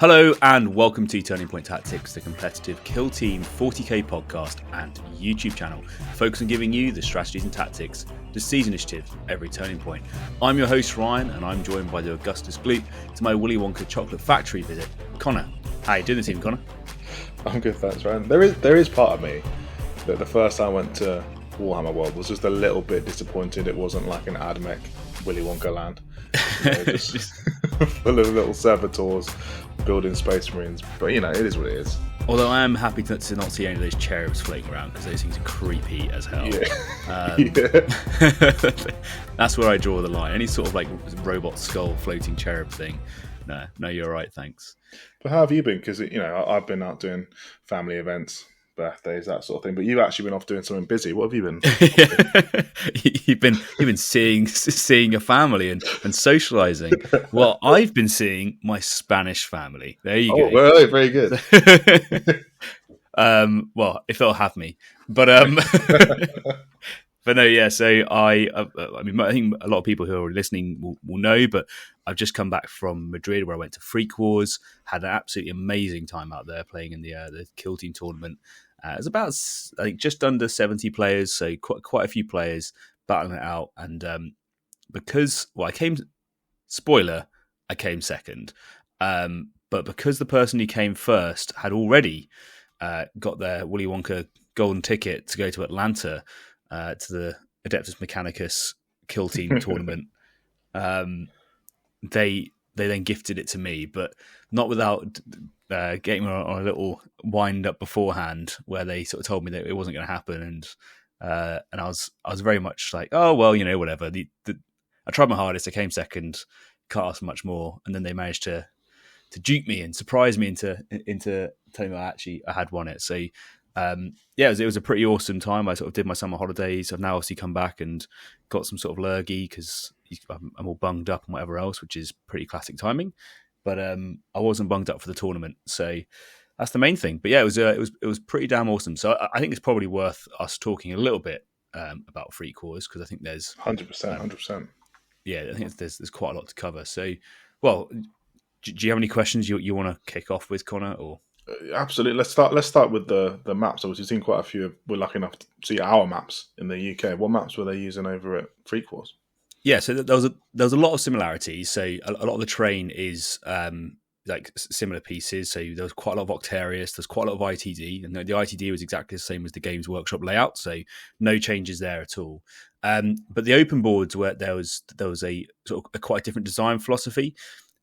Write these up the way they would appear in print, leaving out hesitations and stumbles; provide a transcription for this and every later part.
Hello and welcome to Turning Point Tactics, the competitive Kill Team 40k podcast and YouTube channel, focused on giving you the strategies and tactics to seize initiative every turning point. I'm your host Ryan, and I'm joined by the Augustus Gloop to my Willy Wonka chocolate factory visit, Connor. How you doing this evening, Connor? I'm good, thanks, Ryan. There is part of me that the first time I went to Warhammer World was just a little bit disappointed it wasn't like an AdMech Willy Wonka land. Just full of little servitors building space marines, but it is what it is. Although I am happy to not see any of those cherubs floating around, because those things are creepy as hell. That's where I draw the line. Any sort of like robot skull floating cherub thing, no, you're right, thanks. But how have you been? Because I've been out doing family events, birthdays, that sort of thing, but you've actually been off doing something busy. What have you been? You've been seeing your family and socializing. Well, I've been seeing my Spanish family. There you go. Well, very good. Well, if they'll have me, but but no, yeah. So I think a lot of people who are listening will know, but I've just come back from Madrid, where I went to Freak Wars. Had an absolutely amazing time out there playing in the Kill Team tournament. It was about, I think, just under 70 players, so quite a few players battling it out. And I came second, but because the person who came first had already got their Willy Wonka golden ticket to go to Atlanta to the Adeptus Mechanicus Kill Team tournament, they then gifted it to me, but not without getting me on a little wind up beforehand, where they sort of told me that it wasn't going to happen, and I was very much like, oh well, whatever. I tried my hardest. I came second. Can't ask for much more. And then they managed to dupe me and surprise me into telling me I had won it. So it was a pretty awesome time. I sort of did my summer holidays. I've now obviously come back and got some sort of lurgy because I'm all bunged up and whatever else, which is pretty classic timing. But I wasn't bunged up for the tournament, so that's the main thing. But yeah, it was pretty damn awesome. So I think it's probably worth us talking a little bit about Freak Wars, because I think there's 100%. Yeah, I think there's quite a lot to cover. So, well, do you have any questions you want to kick off with, Connor? Or absolutely. Let's start with the maps. Obviously, we've seen quite a few. We're lucky enough to see our maps in the UK. What maps were they using over at Freak Wars? Yeah, so there was a lot of similarities. So a lot of the terrain is like similar pieces. So there was quite a lot of Octarius. There's quite a lot of ITD, and the ITD was exactly the same as the Games Workshop layout. So no changes there at all. But the open boards, where there was a sort of a quite different design philosophy,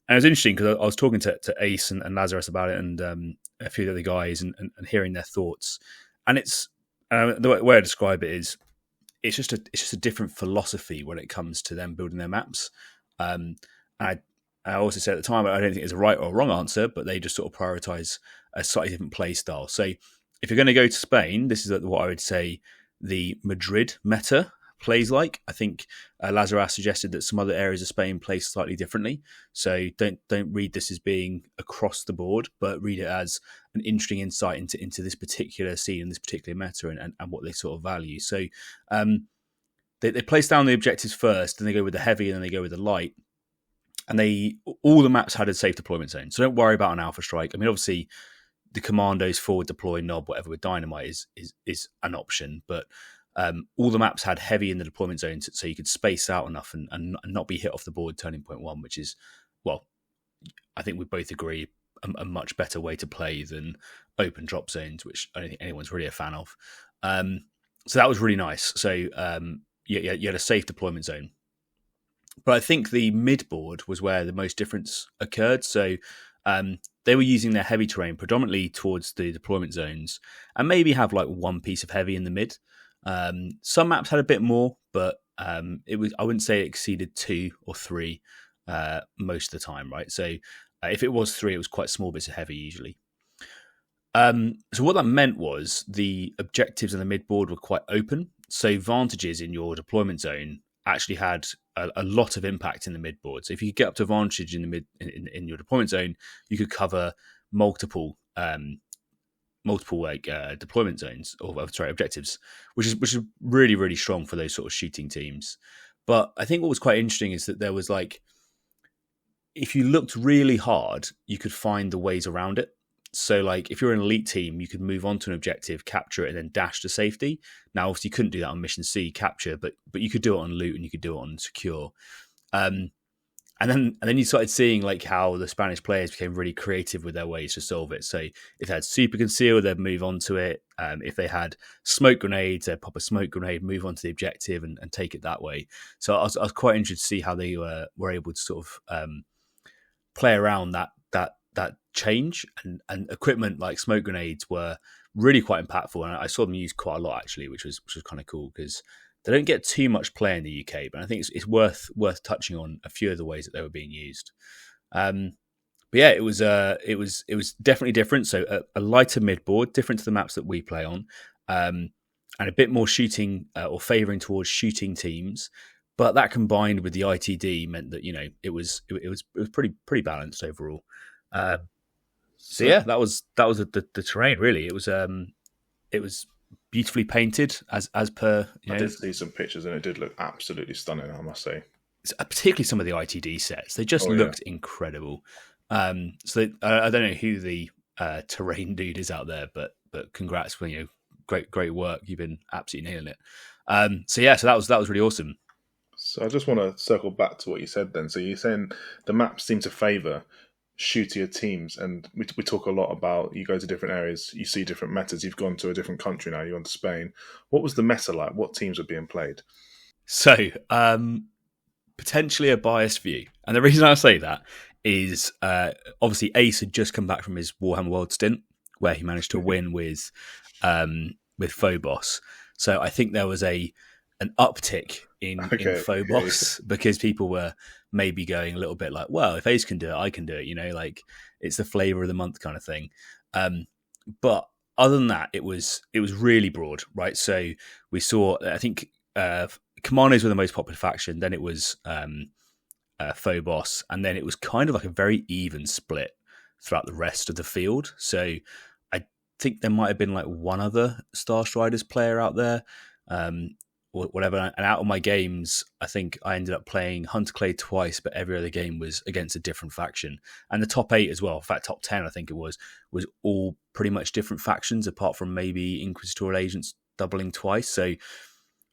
and it was interesting because I was talking to Ace and Lazarus about it, and a few of the other guys, and hearing their thoughts. And it's the way I describe it is, it's just a different philosophy when it comes to them building their maps. And I also said at the time, I don't think there's a right or a wrong answer, but they just sort of prioritize a slightly different play style. So if you're going to go to Spain, this is what I would say the Madrid meta plays like. I think Lazarus suggested that some other areas of Spain play slightly differently. So don't read this as being across the board, but read it as an interesting insight into this particular scene and this particular meta and what they sort of value. So they place down the objectives first, then they go with the heavy, and then they go with the light. And all the maps had a safe deployment zone. So don't worry about an alpha strike. I mean, obviously the commandos forward deploy knob, whatever with dynamite is an option, but all the maps had heavy in the deployment zones, so you could space out enough and not be hit off the board turning point one, which is, well, I think we both agree, a much better way to play than open drop zones, which I don't think anyone's really a fan of. So that was really nice. So you had a safe deployment zone. But I think the mid board was where the most difference occurred. So they were using their heavy terrain predominantly towards the deployment zones, and maybe have like one piece of heavy in the mid. Some maps had a bit more, but I wouldn't say it exceeded 2 or 3 most of the time, right? So if it was 3, it was quite small bits of heavy usually. So what that meant was the objectives in the mid board were quite open. So vantages in your deployment zone actually had a lot of impact in the mid board. So if you could get up to advantage in the mid in your deployment zone, you could cover multiple deployment zones objectives, which is really, really strong for those sort of shooting teams. But I think what was quite interesting is that there was like if you looked really hard, you could find the ways around it. So, like, if you're an elite team, you could move on to an objective, capture it, and then dash to safety. Now, obviously, you couldn't do that on Mission C, capture, but you could do it on loot and you could do it on secure. And then you started seeing like how the Spanish players became really creative with their ways to solve it. So if they had super conceal, they'd move on to it. If they had smoke grenades, they'd pop a smoke grenade, move on to the objective, and take it that way. So I was quite interested to see how they were able to sort of play around that change, and equipment like smoke grenades were really quite impactful, and I saw them used quite a lot actually, which was kind of cool because they don't get too much play in the UK, but I think it's worth touching on a few of the ways that they were being used. But yeah, it was definitely different. So a lighter mid board, different to the maps that we play on, and a bit more shooting or favouring towards shooting teams. But that combined with the ITD meant that it was pretty balanced overall. So yeah, that was the terrain really. It was beautifully painted as per. I did see some pictures and it did look absolutely stunning, I must say. Particularly some of the ITD sets, they just looked incredible. So I don't know who the terrain dude is out there, but congrats for great work. You've been absolutely nailing it. So that was really awesome. So I just want to circle back to what you said then. So you're saying the maps seem to favour shootier teams, and we talk a lot about you go to different areas, you see different metas. You've gone to a different country now, you've gone to Spain. What was the meta like? What teams were being played? So potentially a biased view, and the reason I say that is obviously Ace had just come back from his Warhammer World stint where he managed to win with Phobos. So I think there was an uptick in Phobos because people were maybe going a little bit like, well, if Ace can do it, I can do it, like it's the flavor of the month kind of thing. But other than that, it was really broad, right? So we saw, I think Commandos were the most popular faction, then it was Phobos, and then it was kind of like a very even split throughout the rest of the field. So I think there might have been like one other Starstriders player out there, or whatever. And out of my games, I think I ended up playing Hunterclay twice, but every other game was against a different faction. And the top 8 as well, in fact, top 10, I think it was all pretty much different factions, apart from maybe Inquisitorial Agents doubling twice. So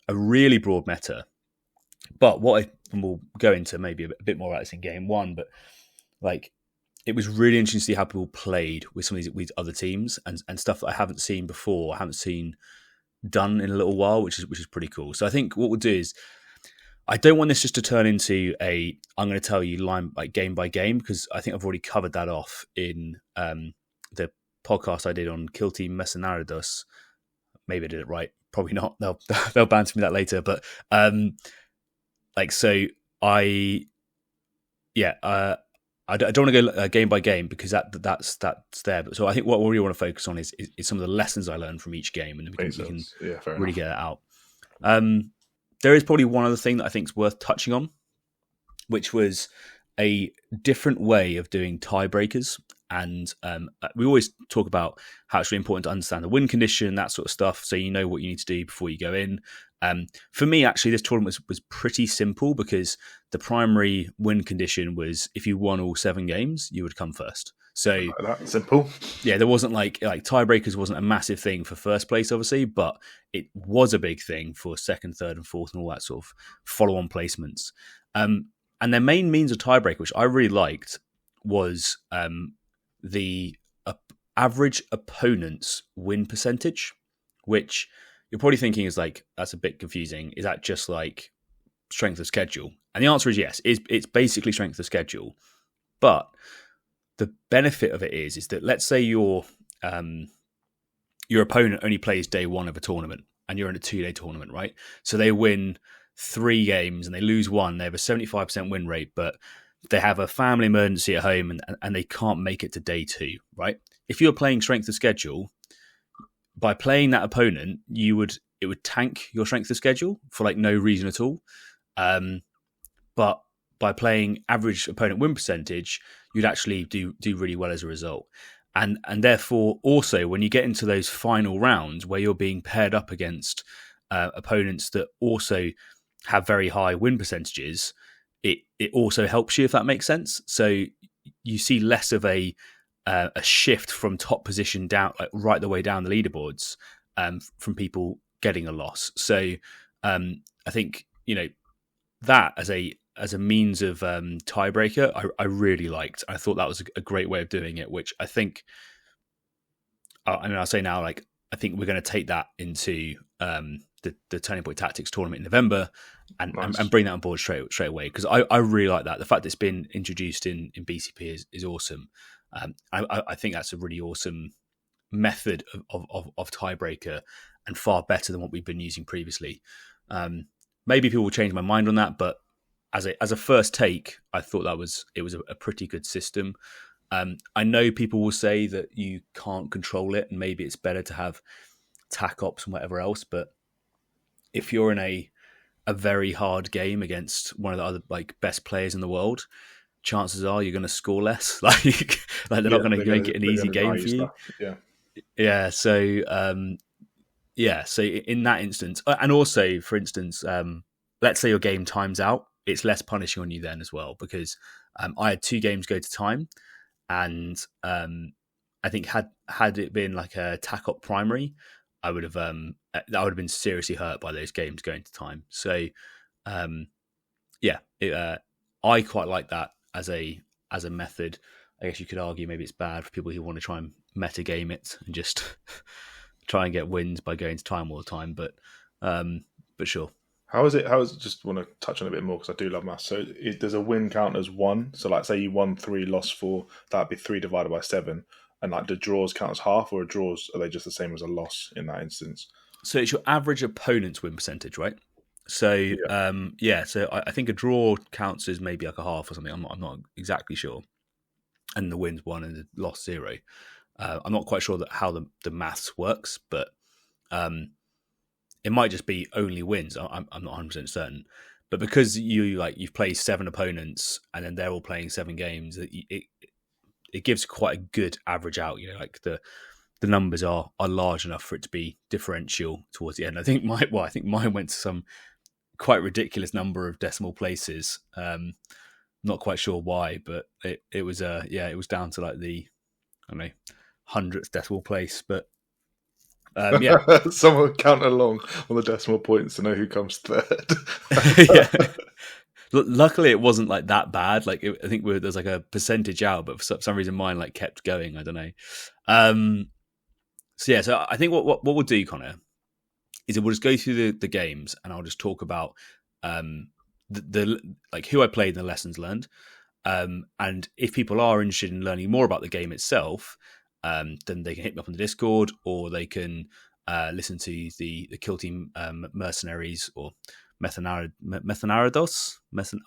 a really broad meta. But and we'll go into maybe a bit more about this in game 1, but like it was really interesting to see how people played with some of these other teams and stuff that I haven't seen before, I haven't seen done in a little while, which is pretty cool. So I think what we'll do is, I don't want this just to turn into I'm going to tell you line like game by game, because I think I've already covered that off in the podcast I did on Kill Team Mercenaridos. Maybe I did it right, probably not. They'll banter me that later. But I don't want to go game by game because that's there. But so I think what we really want to focus on is some of the lessons I learned from each game, and we can really get it out. There is probably one other thing that I think is worth touching on, which was a different way of doing tiebreakers. And we always talk about how it's really important to understand the win condition, that sort of stuff, so you know what you need to do before you go in. For me, actually, this tournament was pretty simple because the primary win condition was if you won all 7 games, you would come first. So that's simple. Yeah, there wasn't like tiebreakers wasn't a massive thing for first place, obviously, but it was a big thing for second, third, and fourth, and all that sort of follow-on placements. And their main means of tiebreaker, which I really liked, was the average opponent's win percentage, which you're probably thinking is like, that's a bit confusing. Is that just like strength of schedule? And the answer is yes. It's basically strength of schedule. But the benefit of it is that let's say your opponent only plays day 1 of a tournament and you're in a 2-day tournament, right? So they win 3 games and they lose 1. They have a 75% win rate, but they have a family emergency at home and they can't make it to day 2, right? If you're playing strength of schedule, by playing that opponent, it would tank your strength of schedule for like no reason at all. But by playing average opponent win percentage, you'd actually do really well as a result. And therefore, also, when you get into those final rounds where you're being paired up against opponents that also have very high win percentages, it also helps you, if that makes sense. So you see less of a shift from top position down, like right the way down the leaderboards, from people getting a loss. So I think that as a means of tiebreaker, I really liked. I thought that was a great way of doing it, which I think. I'll say now, like I think we're going to take that into the Turning Point Tactics tournament in November, and bring that on board straight away, because I really like that. The fact that it's been introduced in BCP is awesome. I think that's a really awesome method of tiebreaker, and far better than what we've been using previously. Maybe people will change my mind on that, but as a first take, I thought it was a pretty good system. I know people will say that you can't control it, and maybe it's better to have tac ops and whatever else. But if you're in a very hard game against one of the other like best players in the world, chances are you're going to score less. Like they're not going to make it an easy game for you. Yeah. So so in that instance, and also for instance, let's say your game times out, it's less punishing on you then as well, because I had 2 games go to time. And I think had it been like a tac op primary, I would have been seriously hurt by those games going to time. So I quite like that as a method. I guess you could argue maybe it's bad for people who want to try and meta game it and just try and get wins by going to time all the time. But sure. How is it? Just want to touch on a bit more, because I do love maths. So does a win count as 1? So like say you won 3, lost 4, that'd be 3 divided by 7. And like the draws count as half, or draws, are they just the same as a loss in that instance? So it's your average opponent's win percentage, right? So so I think a draw counts as maybe like a half or something. I'm not exactly sure. And the win's 1 and the loss 0. I'm not quite sure how the maths works, but it might just be only wins. I'm not 100% certain. But because you've played 7 opponents and then they're all playing 7 games, it gives quite a good average out. Like the numbers are large enough for it to be differential towards the end. I think mine went to some quite ridiculous number of decimal places. Not quite sure why, but it was it was down to like the, I don't know, 100th decimal place, but. Someone count along on the decimal points to know who comes third. Luckily, it wasn't like that bad. Like I think there's like a percentage out, but for some reason mine like kept going. I don't know. So I think what we'll do, Connor, is we'll just go through the games, and I'll just talk about the like who I played and the lessons learned. And if people are interested in learning more about the game itself, then they can hit me up on the Discord, or they can listen to the Kill Team Mercenaries or Methanarados.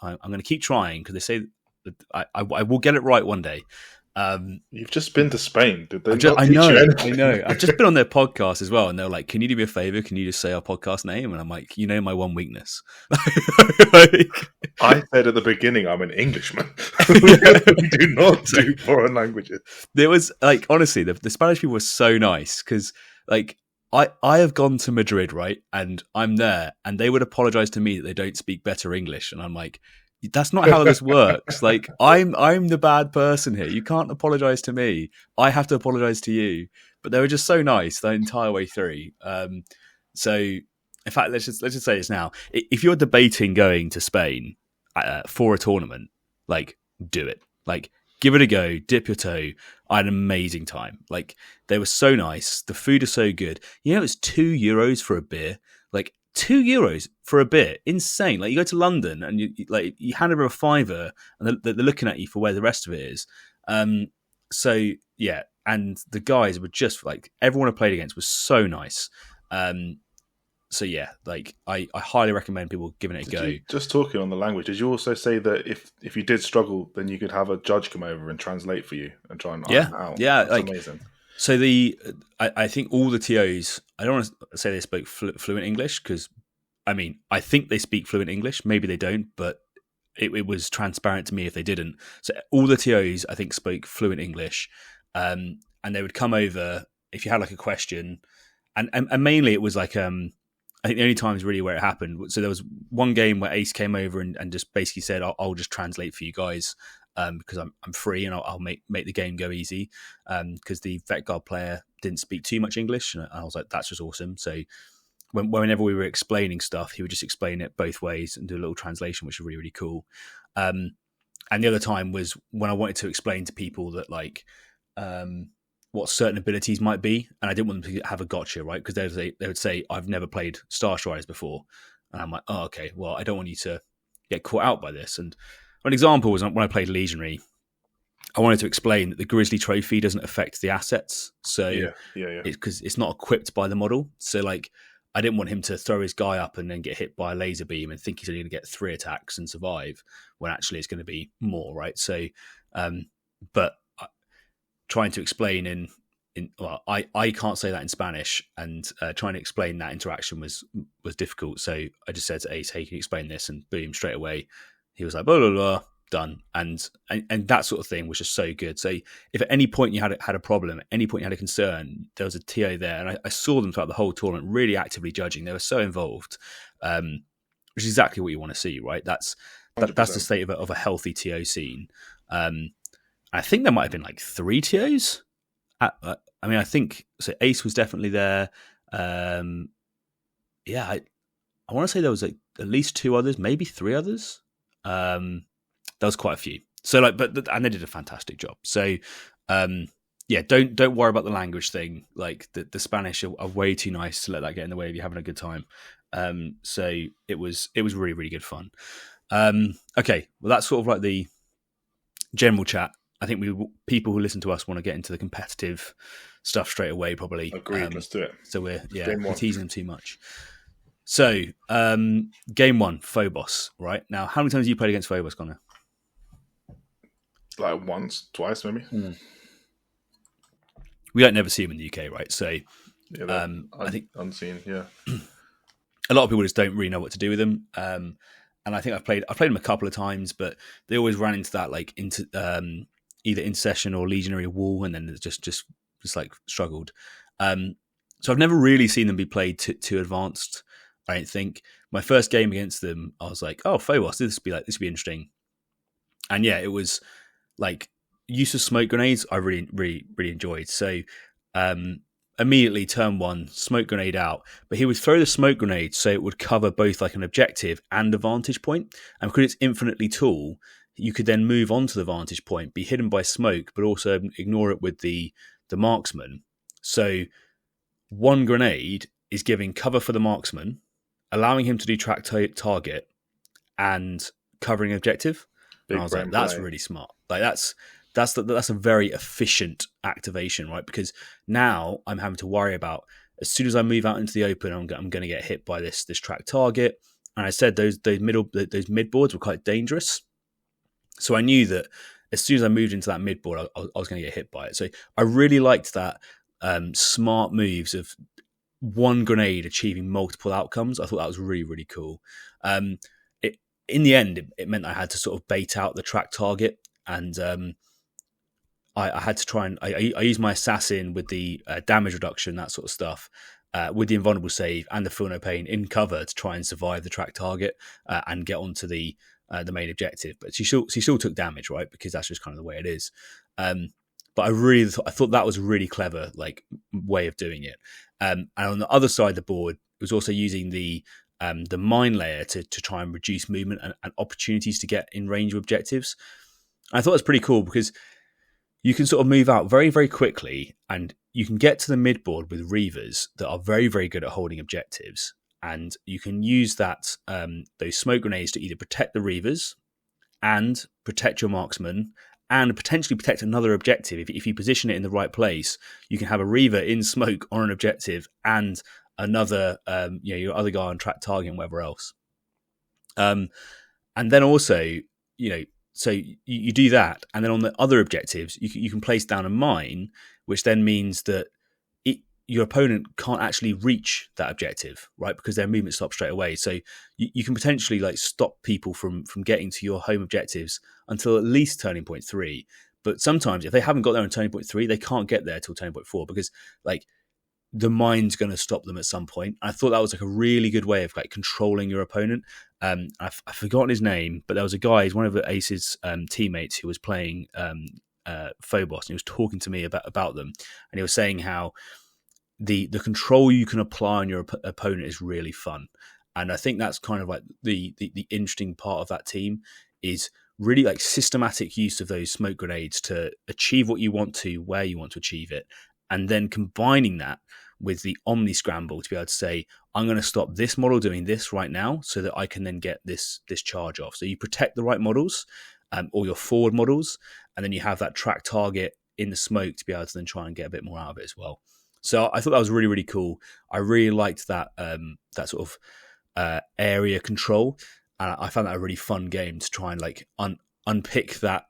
I'm going to keep trying, because they say that I will get it right one day. You've just been to Spain. Did they I know. I've just been on their podcast as well, and they're like, "Can you do me a favor? Can you just say our podcast name?" And I'm like, my one weakness. I said at the beginning, I'm an Englishman. We do not do foreign languages. There was like, honestly, the Spanish people were so nice, because like I have gone to Madrid, right, and I'm there, and they would apologize to me that they don't speak better English, and I'm like, that's not how this works. Like I'm the bad person here. You can't apologize to me. I have to apologize to you. But they were just so nice the entire way through. So in fact, let's just say this now. If you're debating going to Spain for a tournament, like do it. Like give it a go. Dip your toe. I had an amazing time. Like they were so nice. The food is so good. It's €2 for a beer. Like €2 for a beer, insane. Like you go to London and you hand over a fiver, and they're looking at you for where the rest of it is. So yeah, and the guys were just like, everyone I played against was so nice. So yeah, like I highly recommend people giving it a go. Just talking on the language, did you also say that if you did struggle, then you could have a judge come over and translate for you and try and iron it out? Yeah, that's like amazing. So I think all the TOs, I don't want to say they spoke fluent English, because I think they speak fluent English. Maybe they don't, but it was transparent to me if they didn't. So all the TOs, I think, spoke fluent English, and they would come over if you had like a question, and mainly it was like I I think the only times really where it happened. So there was one game where Ace came over and just basically said, "I'll just translate for you guys because I'm free and I'll make the game go easy." Because the Vet Guard player didn't speak too much English, and I was like, "That's just awesome." So whenever we were explaining stuff, he would just explain it both ways and do a little translation, which was really, really cool. And the other time was when I wanted to explain to people that like what certain abilities might be, and I didn't want them to have a gotcha, right? Because they would say, "I've never played Starstriders before," and I'm like, "Oh, okay. Well, I don't want you to get caught out by this." And an example was when I played Legionary. I wanted to explain that the Grizzly Trophy doesn't affect the assets, so because it's not equipped by the model. So like, I didn't want him to throw his guy up and then get hit by a laser beam and think he's only going to get 3 attacks and survive, when actually it's going to be more, right? So, but trying to explain well, I can't say that in Spanish, and trying to explain that interaction was difficult. So I just said to Ace, "Hey, can you explain this?" And boom, straight away, he was like, "Blah blah blah." Done. And that sort of thing was just so good. So if at any point you had a problem, at any point you had a concern, there was a TO there, and I saw them throughout the whole tournament really actively judging. They were so involved, which is exactly what you want to see, right? That's the state of a healthy TO scene. I think there might have been like 3 TOs. I mean, I think so. Ace was definitely there. I want to say there was like at least 2 others, maybe 3 others. There was quite a few. So like, and they did a fantastic job. So don't worry about the language thing. Like the Spanish are way too nice to let that get in the way of you having a good time. So it was really, really good fun. Okay, well that's sort of like the general chat. I think people who listen to us want to get into the competitive stuff straight away. Probably agreed. Let's do it. So we're teasing them too much. So game 1, Phobos. Right now, how many times have you played against Phobos, Connor? Like once, twice, maybe. We don't never see them in the UK, right? So I think unseen. Yeah, a lot of people just don't really know what to do with them. And I think I've played them a couple of times, but they always ran into that like into either Intercession or Legionary wall, and then just like struggled. So I've never really seen them be played too advanced. I don't think. My first game against them, I was like, "Oh, Phobos, this would be interesting." And yeah, it was like use of smoke grenades. I really, really, really enjoyed. So immediately turn 1, smoke grenade out, but he would throw the smoke grenade so it would cover both like an objective and a vantage point. And because it's infinitely tall, you could then move on to the vantage point, be hidden by smoke, but also ignore it with the marksman. So 1 grenade is giving cover for the marksman, allowing him to do track target and covering objective. And I was like, that's really smart. Like that's a very efficient activation, right? Because now I'm having to worry about as soon as I move out into the open, I'm going to get hit by this track target. And I said those mid boards were quite dangerous, so I knew that as soon as I moved into that mid board, I was going to get hit by it. So I really liked that smart moves of 1 grenade achieving multiple outcomes. I thought that was really, really cool. In the end, it meant I had to sort of bait out the track target, and I had to try and I used my assassin with the damage reduction, that sort of stuff, with the invulnerable save and the feel no pain in cover to try and survive the track target and get onto the main objective. But she still took damage, right? Because that's just kind of the way it is. But I thought that was a really clever like way of doing it. And on the other side of the board, it was also using the mine layer to try and reduce movement and opportunities to get in range of objectives. And I thought it was pretty cool because you can sort of move out very, very quickly, and you can get to the mid board with Reavers that are very, very good at holding objectives. And you can use that those smoke grenades to either protect the Reavers and protect your marksman and potentially protect another objective. If you position it in the right place, you can have a Reaver in smoke on an objective and another, your other guy on track target and whatever else. And then also, so you do that, and then on the other objectives, you can place down a mine, which then means that your opponent can't actually reach that objective, right? Because their movement stops straight away. So you can potentially like stop people from getting to your home objectives until at least turning point 3. But sometimes if they haven't got there on turning point 3, they can't get there till turning point 4 because like the mine's going to stop them at some point. I thought that was like a really good way of like controlling your opponent. I've forgotten his name, but there was a guy, he's one of Ace's teammates who was playing Phobos, and he was talking to me about them, and he was saying how the control you can apply on your opponent is really fun. And I think that's kind of like the interesting part of that team is really like systematic use of those smoke grenades to achieve what you want to, where you want to achieve it, and then combining that with the Omni Scramble to be able to say, I'm going to stop this model doing this right now so that I can then get this charge off. So you protect the right models or your forward models, and then you have that track target in the smoke to be able to then try and get a bit more out of it as well. So I thought that was really, really cool. I really liked that that sort of area control. And I found that a really fun game to try and like unpick that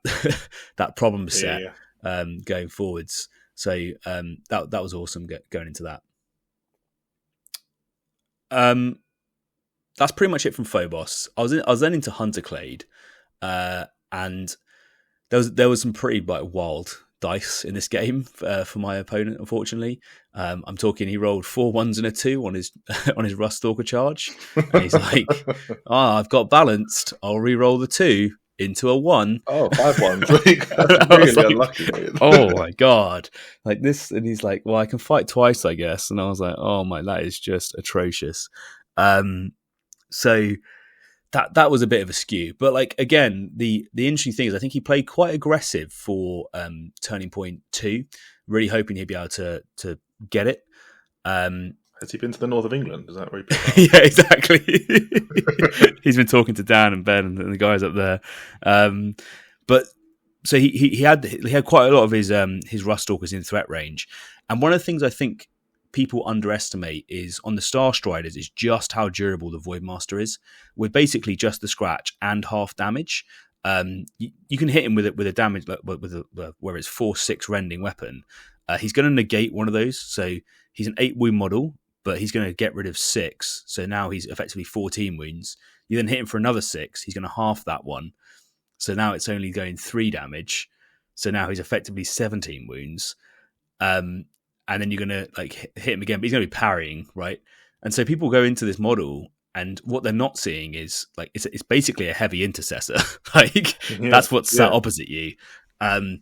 that problem set going forwards. So that was awesome going into that. That's pretty much it from Phobos. I was then into Hunterclade, and there was some pretty like wild dice in this game for my opponent. Unfortunately, I'm talking. He rolled 4 1s and a 2 on his on his Ruststalker charge, and he's like, I've got balanced. I'll re-roll the 2 into a 1. Oh, 5 1s. That's really like, unlucky. Oh my god! Like this, and he's like, well, I can fight twice, I guess. And I was like, oh my, that is just atrocious. So that was a bit of a skew, but like again, the interesting thing is I think he played quite aggressive for Turning Point 2, really hoping he'd be able to get it. Has he been to the north of England? Is that where he played? Yeah, exactly. He's been talking to Dan and Ben and the guys up there. But so he had quite a lot of his Ruststalkers in threat range, and one of the things I think people underestimate is on the Starstriders is just how durable the Voidmaster is. With basically just the scratch and half damage, you can hit him with a damage where it's 4/6 rending weapon. He's going to negate one of those, so he's an 8 wound model, but he's going to get rid of 6. So now he's effectively 14 wounds. You then hit him for another 6. He's going to half that one. So now it's only going 3 damage. So now he's effectively 17 wounds. And then you're going to like hit him again, but he's going to be parrying, right? And so people go into this model, and what they're not seeing is like it's basically a heavy intercessor. Like that's what's sat opposite you. And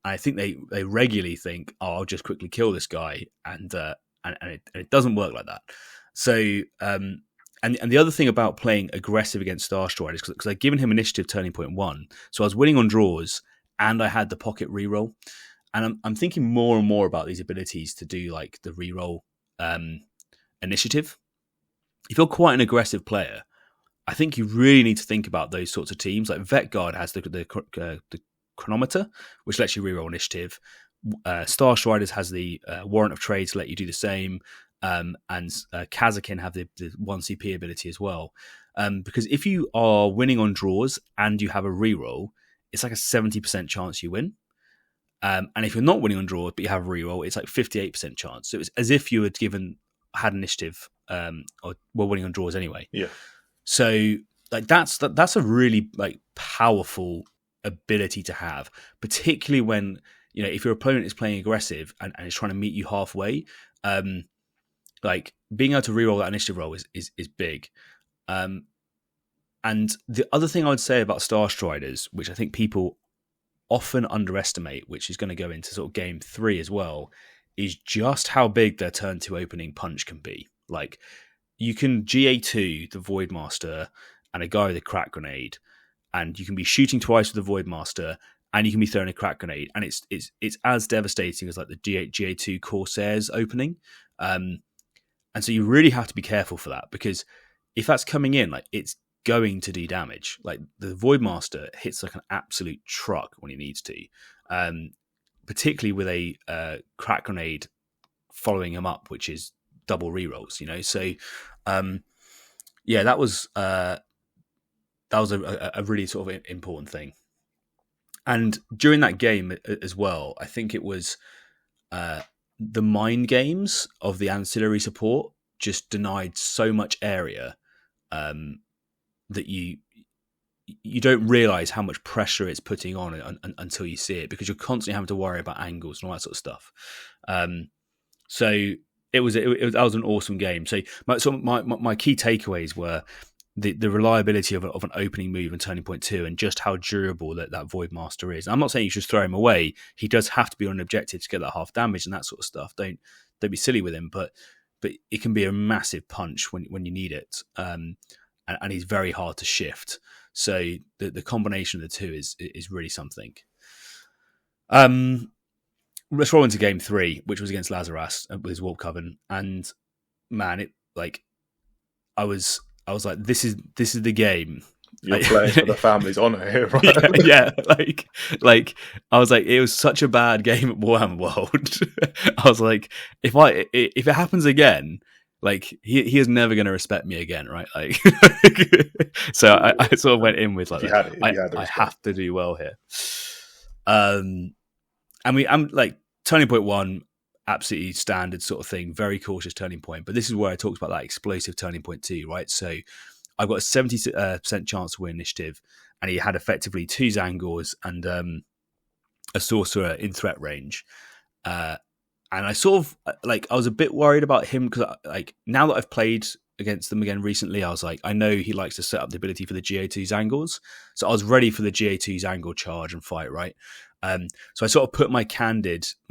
I think they regularly think, I'll just quickly kill this guy, and it doesn't work like that. So and the other thing about playing aggressive against Starstriders, because I'd given him initiative Turning Point 1, so I was winning on draws, and I had the pocket reroll. And I'm thinking more and more about these abilities to do like the reroll initiative. If you're quite an aggressive player, I think you really need to think about those sorts of teams. Like Vetguard has the chronometer, which lets you reroll initiative. Starstriders has the warrant of trade to let you do the same, and Kazakin have the 1 CP ability as well. Because if you are winning on draws and you have a reroll, it's like a 70% chance you win. And if you're not winning on draws but you have a reroll, it's like 58% chance. So it's as if you had initiative or were winning on draws anyway. Yeah. So like that's a really like powerful ability to have, particularly when if your opponent is playing aggressive and is trying to meet you halfway. Like being able to reroll that initiative roll is big. And the other thing I would say about Starstriders, which I think people often underestimate, which is going to go into sort of game 3 as well, is just how big their turn 2 opening punch can be. Like you can GA2 the Voidmaster and a guy with a crack grenade, and you can be shooting twice with the Voidmaster, and you can be throwing a crack grenade, and it's as devastating as like the GA2 Corsair's opening. And so you really have to be careful for that, because if that's coming in, like it's going to do damage. Like the Voidmaster hits like an absolute truck when he needs to, particularly with a crack grenade following him up, which is double rerolls. So that was a really sort of important thing. And during that game as well, I think it was the mind games of the ancillary support just denied so much area that you don't realize how much pressure it's putting on until you see it, because you're constantly having to worry about angles and all that sort of stuff. So that was an awesome game. So my key takeaways were the reliability of an opening move and turning point 2, and just how durable that Voidmaster is. I'm not saying you should throw him away. He does have to be on an objective to get that half damage and that sort of stuff. Don't be silly with him, but it can be a massive punch when you need it. And he's very hard to shift. So the combination of the two is really something. Let's roll into game 3, which was against Lazarus with his Warp Coven, and man, I was like, this is the game. You're playing for the family's honour here, right? Yeah. Like I was like, it was such a bad game at Warhammer World. I was like, if it happens again, like he is never going to respect me again, right? Like, so I sort of went in with like, I have to do well here. I'm like turning point 1. Absolutely standard sort of thing, very cautious turning point. But this is where I talked about that explosive turning point 2, right? So I've got a 70% chance to win initiative, and he had effectively 2 Zangors and a Sorcerer in threat range. And I sort of, like, I was a bit worried about him because, like, now that I've played against them again recently, I was like, I know he likes to set up the ability for the GA2 Zangors. So I was ready for the GA2 Zangor charge and fight, right? So I sort of put my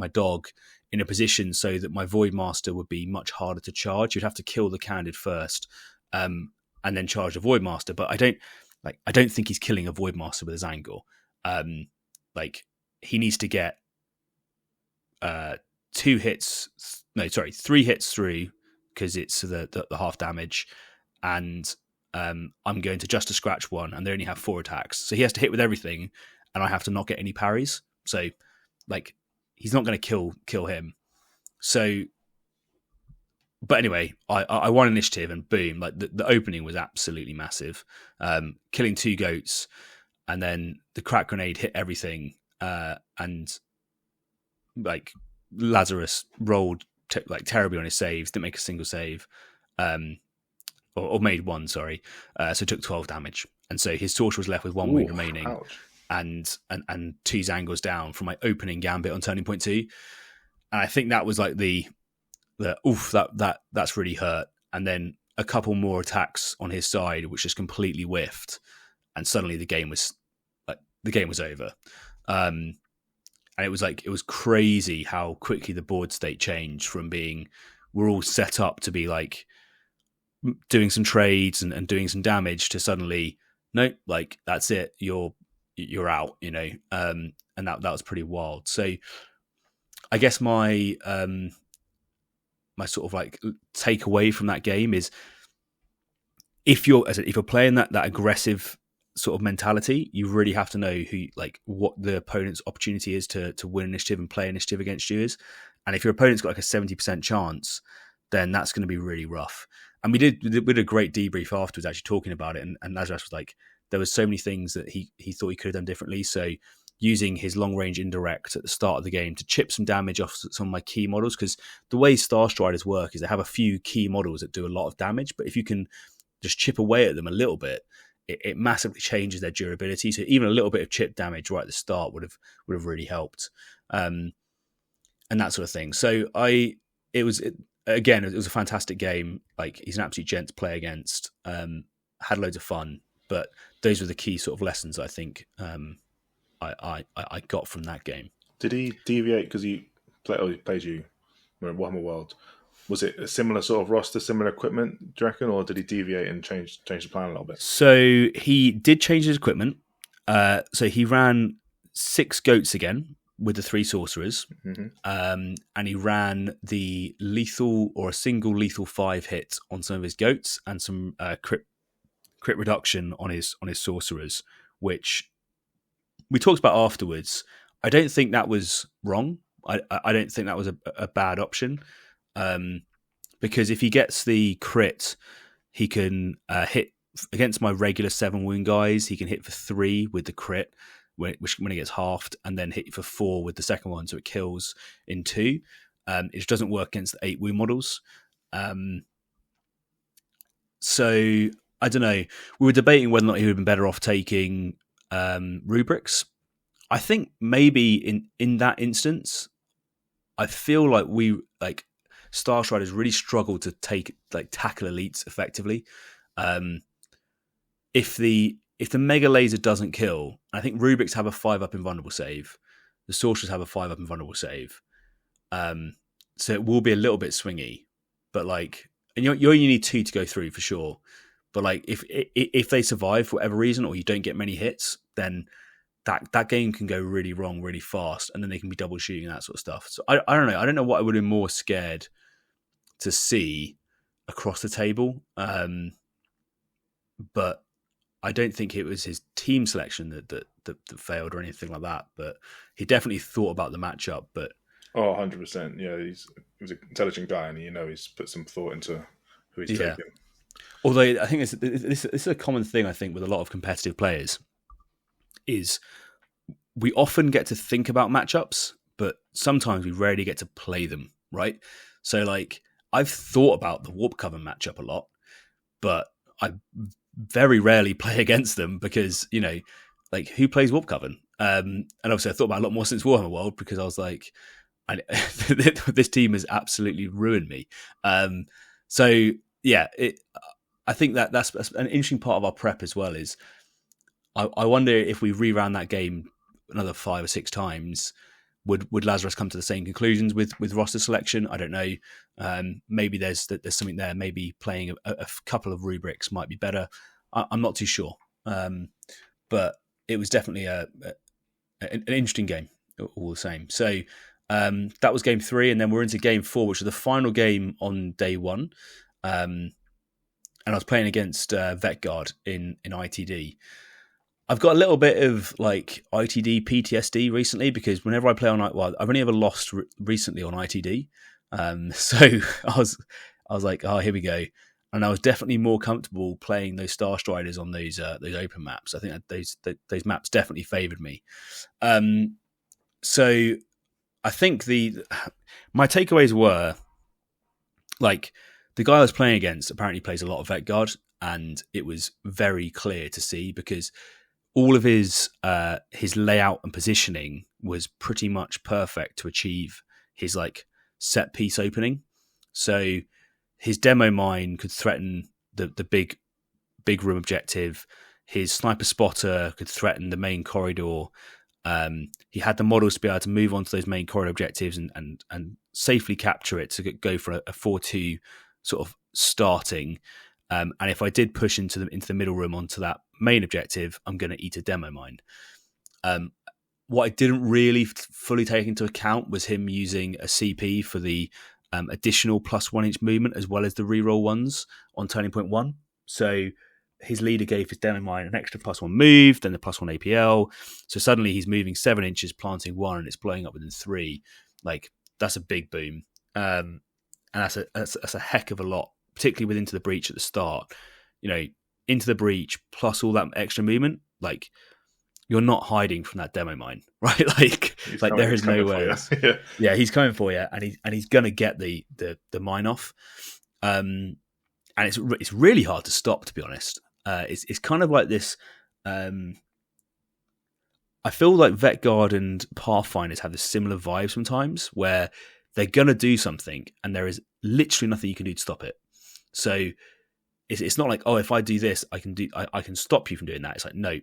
dog, in a position so that my Voidmaster would be much harder to charge. You'd have to kill the Candid first, and then charge the Voidmaster. But I don't think he's killing a Voidmaster with a Zangor. Like, he needs to get 3 hits through, because it's the half damage, and I'm going to just to scratch 1, and they only have 4 attacks. So he has to hit with everything, and I have to not get any parries. So, like, he's not going to kill him. So, but anyway, I won initiative, and boom, like the opening was absolutely massive. Killing 2 goats, and then the crack grenade hit everything, and like Lazarus rolled terribly on his saves, didn't make a single save, or made 1, sorry. So took 12 damage, and so his Sorcerer was left with 1 wound remaining. Ouch. And 2 Zangors down from my opening gambit on turning point 2, and I think that was like the oof, that's really hurt. And then a couple more attacks on his side, which just completely whiffed, and suddenly the game was over. And it was crazy how quickly the board state changed from being we're all set up to be like doing some trades and doing some damage to suddenly no, like that's it, you're out, you know, and that was pretty wild. So I guess my my sort of like takeaway from that game is if you're playing that aggressive sort of mentality, you really have to know what the opponent's opportunity is to win initiative and play initiative against you is. And if your opponent's got like a 70% chance, then that's going to be really rough. And we did a great debrief afterwards, actually talking about it, and Lazarus was like, there was so many things that he thought he could have done differently. So using his long range indirect at the start of the game to chip some damage off some of my key models, because the way starstriders work is they have a few key models that do a lot of damage, but if you can just chip away at them a little bit, it massively changes their durability. So even a little bit of chip damage right at the start would have really helped, and that sort of thing. So it was a fantastic game. Like, he's an absolute gent to play against. Had loads of fun. But those were the key sort of lessons I think I got from that game. Did he deviate because he played you in Warhammer World? Was it a similar sort of roster, similar equipment, do you reckon, or did he deviate and change the plan a little bit? So he did change his equipment. So he ran 6 goats again with the 3 sorcerers, and he ran the lethal or a single lethal 5 hit on some of his goats and some crit reduction on his sorcerers, which we talked about afterwards. I don't think that was wrong. I don't think that was a bad option, because if he gets the crit, he can hit against my regular 7 wound guys. He can hit for 3 with the crit, when it gets halved, and then hit for 4 with the second one, so it kills in 2. It doesn't work against the 8 wound models. So I don't know. We were debating whether or not he would have been better off taking rubrics. I think maybe in that instance, I feel like starstriders really struggle to tackle elites effectively. If the mega laser doesn't kill, I think Rubrics have a 5-up invulnerable save. The sorcerers have a 5-up invulnerable save. So it will be a little bit swingy, but and you only need 2 to go through for sure. But if they survive for whatever reason, or you don't get many hits, then that game can go really wrong really fast, and then they can be double shooting and that sort of stuff. So I don't know. I don't know what I would have been more scared to see across the table. But I don't think it was his team selection that failed or anything like that. But he definitely thought about the matchup. But 100%. Yeah, he was an intelligent guy, and he's put some thought into who he's taking. Although I think this is a common thing, I think, with a lot of competitive players, is we often get to think about matchups, but sometimes we rarely get to play them, right? So, I've thought about the Warp Coven matchup a lot, but I very rarely play against them because, who plays Warp Coven? And obviously I thought about it a lot more since Warhammer World, because I was like, this team has absolutely ruined me. So, yeah, I think that's an interesting part of our prep as well. Is I wonder if we reran that game another 5 or 6 times, would Lazarus come to the same conclusions with roster selection? I don't know. Maybe there's something there. Maybe playing a couple of rubrics might be better. I'm not too sure. But it was definitely an interesting game all the same. So that was game 3, and then we're into game 4, which was the final game on day 1. And I was playing against Vet Guard in ITD. I've got a little bit of ITD PTSD recently, because whenever I play on, I've only ever lost recently on ITD. So I was like, oh, here we go. And I was definitely more comfortable playing those starstriders on those open maps. I think that those maps definitely favoured me. So I think my takeaways were, the guy I was playing against apparently plays a lot of Vet Guard, and it was very clear to see, because all of his layout and positioning was pretty much perfect to achieve his set piece opening. So his demo mine could threaten the big room objective. His sniper spotter could threaten the main corridor. He had the models to be able to move on to those main corridor objectives and safely capture it to go for a 4-2 sort of starting. And if I did push into the middle room onto that main objective, I'm going to eat a demo mine. What I didn't really fully take into account was him using a CP for the additional +1 inch movement, as well as the reroll ones on turning point 1. So his leader gave his demo mine an extra +1 move, then the +1 APL. So suddenly he's moving 7 inches, planting 1, and it's blowing up within 3. That's a big boom. And that's a heck of a lot, particularly with Into the Breach at the start. Into the Breach plus all that extra movement, you're not hiding from that demo mine, right? There is no way. Yeah, he's coming for you, and he's gonna get the mine off. And it's really hard to stop, to be honest. It's kind of like this. I feel like Vet Guard and Pathfinders have this similar vibe sometimes, where they're gonna do something, and there is literally nothing you can do to stop it. So it's not like, oh, if I do this, I can stop you from doing that. It's like, no,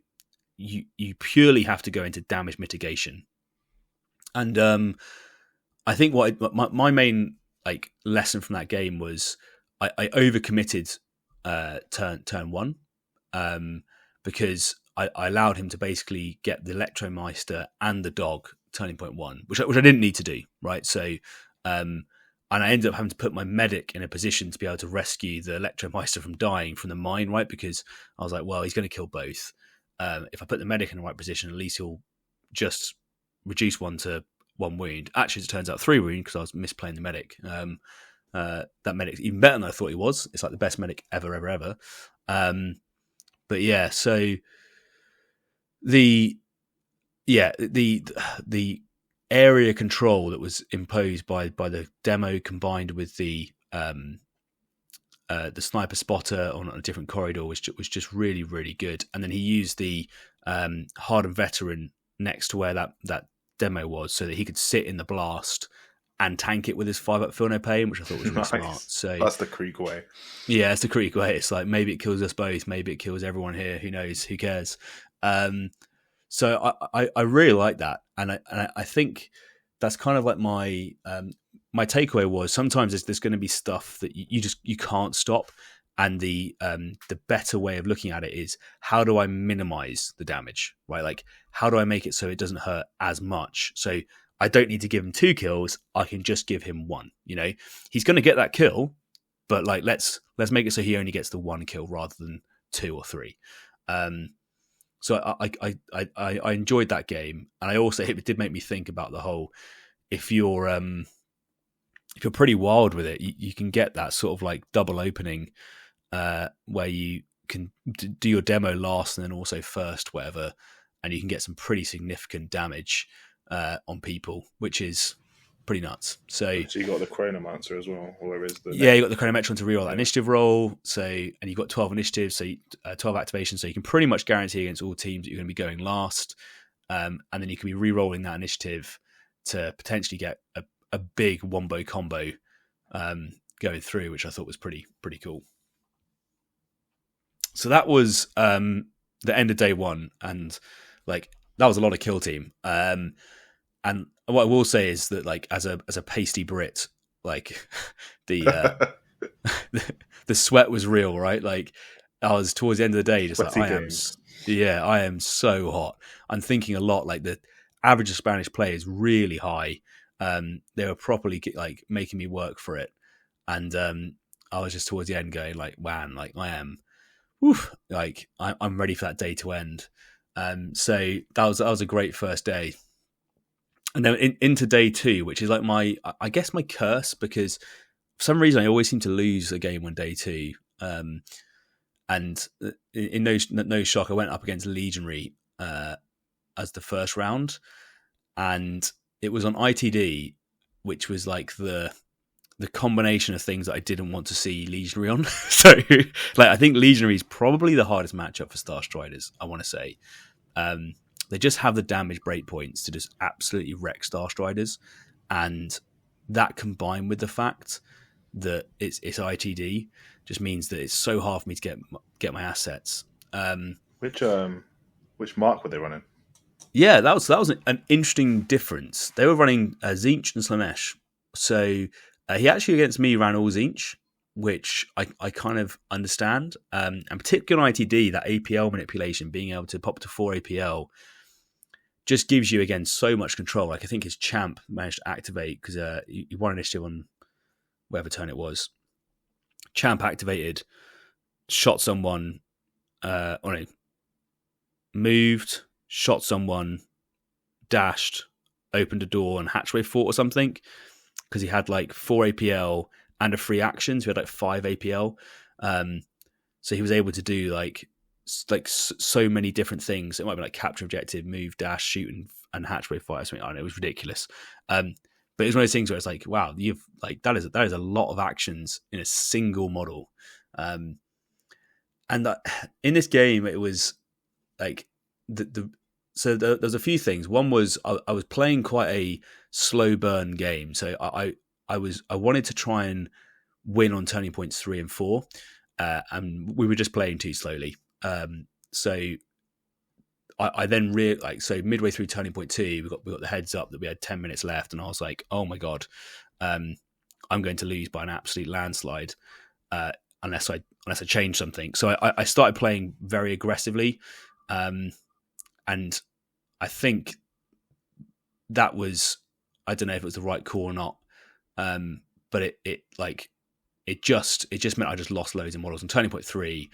you purely have to go into damage mitigation. And I think my main lesson from that game was I overcommitted turn 1 because I allowed him to basically get the Electromeister and the dog turning point 1, which I didn't need to do, right? So and I ended up having to put my medic in a position to be able to rescue the Electromeister from dying from the mine, right? Because I was like, well, he's going to kill both. If I put the medic in the right position, at least he'll just reduce 1 to 1 wound. Actually, it turns out 3 wound because I was misplaying the medic. That medic's even better than I thought he was. It's the best medic ever. But yeah, so the area control that was imposed by the demo, combined with the sniper spotter on a different corridor, was just really, really good. And then he used the hardened veteran next to where that demo was, so that he could sit in the blast and tank it with his 5-up Feel No Pain, which I thought was really smart. So that's the Krieg way. Yeah, it's the Krieg way. It's like maybe it kills us both, maybe it kills everyone here. Who knows? Who cares? So I really like that, and I think that's kind of like my takeaway was sometimes there's going to be stuff that you can't stop, and the better way of looking at it is how do I minimize the damage, right? Like how do I make it so it doesn't hurt as much? So I don't need to give him 2 kills. I can just give him 1. You know, he's going to get that kill, but like let's make it so he only gets the 1 kill rather than 2 or 3. So I enjoyed that game, and I also it did make me think about the whole if you're pretty wild with it, you can get that sort of like double opening where you can do your demo last and then also first, whatever, and you can get some pretty significant damage on people, which is pretty nuts. So you got the Chronomancer as well, or is the you got the Chronometron to reroll that initiative roll. So and you've got 12 initiatives, so 12 activations, so you can pretty much guarantee against all teams that you're going to be going last, and then you can be re-rolling that initiative to potentially get a big wombo combo going through, which I thought was pretty cool. So that was the end of day 1, and like that was a lot of kill team. And what I will say is that, like, as a pasty Brit, like the sweat was real, right? Like I was towards the end of the day, just like I am so hot. I'm thinking a lot. Like the average of Spanish play is really high. They were properly like making me work for it, and I was just towards the end going like, "Man, like I am, woof, like I'm ready for that day to end." So that was a great first day. And then into day 2, which is like I guess my curse, because for some reason I always seem to lose a game on day 2. And in no shock, I went up against Legionary as the first round, and it was on ITD, which was like the combination of things that I didn't want to see Legionary on. So like I think Legionary is probably the hardest matchup for Starstriders, I want to say. They just have the damage breakpoints to just absolutely wreck Starstriders, and that combined with the fact that it's ITD just means that it's so hard for me to get my assets. Which mark were they running? Yeah, that was an interesting difference. They were running Tzeentch and Slanesh. So he actually against me ran all Tzeentch, which I kind of understand. And particularly on ITD, that APL manipulation, being able to pop to 4 APL, just gives you, again, so much control. Like I think his champ managed to activate, because he won initiative on whatever turn it was. Champ activated, shot someone, moved, shot someone, dashed, opened a door, and hatchway fought or something, because he had like 4 APL and a free action, so he had like 5 APL. So he was able to do like so many different things. It might be like capture objective, move, dash, shoot, and hatchway fight or something. I don't know, it was ridiculous. But it's one of those things where it's like, wow, you've like that is a lot of actions in a single model. And that, in this game, it was like so there's a few things. One was I was playing quite a slow burn game, so I wanted to try and win on turning points 3 and 4, and we were just playing too slowly. So I then so midway through turning point 2, we got the heads up that we had 10 minutes left, and I was like, oh my god, I'm going to lose by an absolute landslide unless I change something. So I started playing very aggressively, and I think that was, I don't know if it was the right call or not, but it just meant I just lost loads of models. On turning point 3,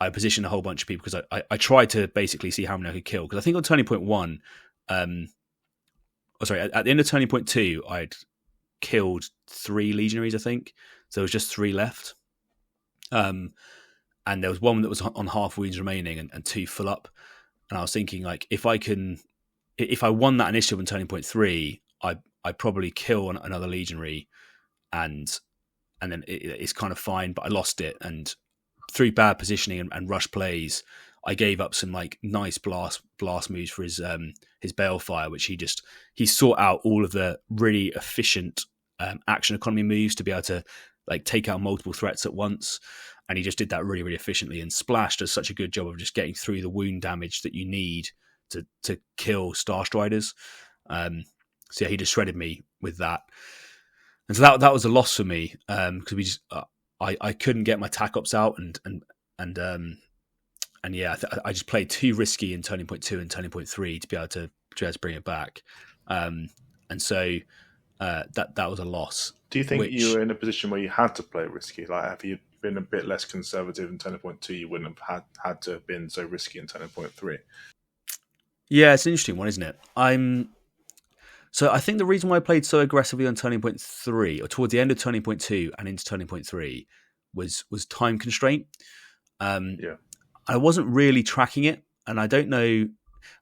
I positioned a whole bunch of people because I tried to basically see how many I could kill. Because I think on turning point 1, at the end of turning point 2, I'd killed 3 legionaries, I think. So there was just 3 left. And there was one that was on half wounds remaining and 2 full up. And I was thinking, like, if I won that initiative on turning point 3, I'd probably kill another legionary, and then it's kind of fine. But I lost it, and through bad positioning and rush plays, I gave up some like nice blast moves for his balefire, which he sought out all of the really efficient action economy moves to be able to like take out multiple threats at once. And he just did that really, really efficiently. And Splash does such a good job of just getting through the wound damage that you need to kill starstriders. So yeah, he just shredded me with that. And so that was a loss for me because we just I couldn't get my tack ups out and yeah, I just played too risky in Turning Point 2 and Turning Point 3 to be able to bring it back. And so that was a loss. Do you think you were in a position where you had to play risky? Like, have you been a bit less conservative in Turning Point 2, you wouldn't have had to have been so risky in Turning Point 3? Yeah, it's an interesting one, isn't it? So I think the reason why I played so aggressively on Turning Point 3, or towards the end of Turning Point 2 and into Turning Point 3, was time constraint. Yeah. I wasn't really tracking it, and I don't know. And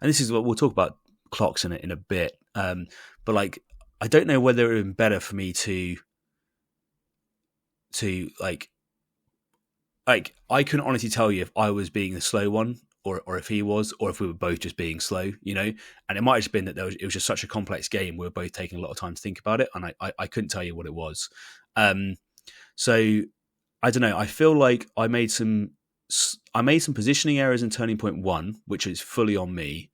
this is what we'll talk about clocks in a bit. But like, I don't know whether it would have been better for me to like I couldn't honestly tell you if I was being the slow one or if he was, or if we were both just being slow, you know. And it might have just been that it was just such a complex game. We were both taking a lot of time to think about it, and I couldn't tell you what it was. So I don't know. I feel like I made some positioning errors in Turning Point 1, which is fully on me.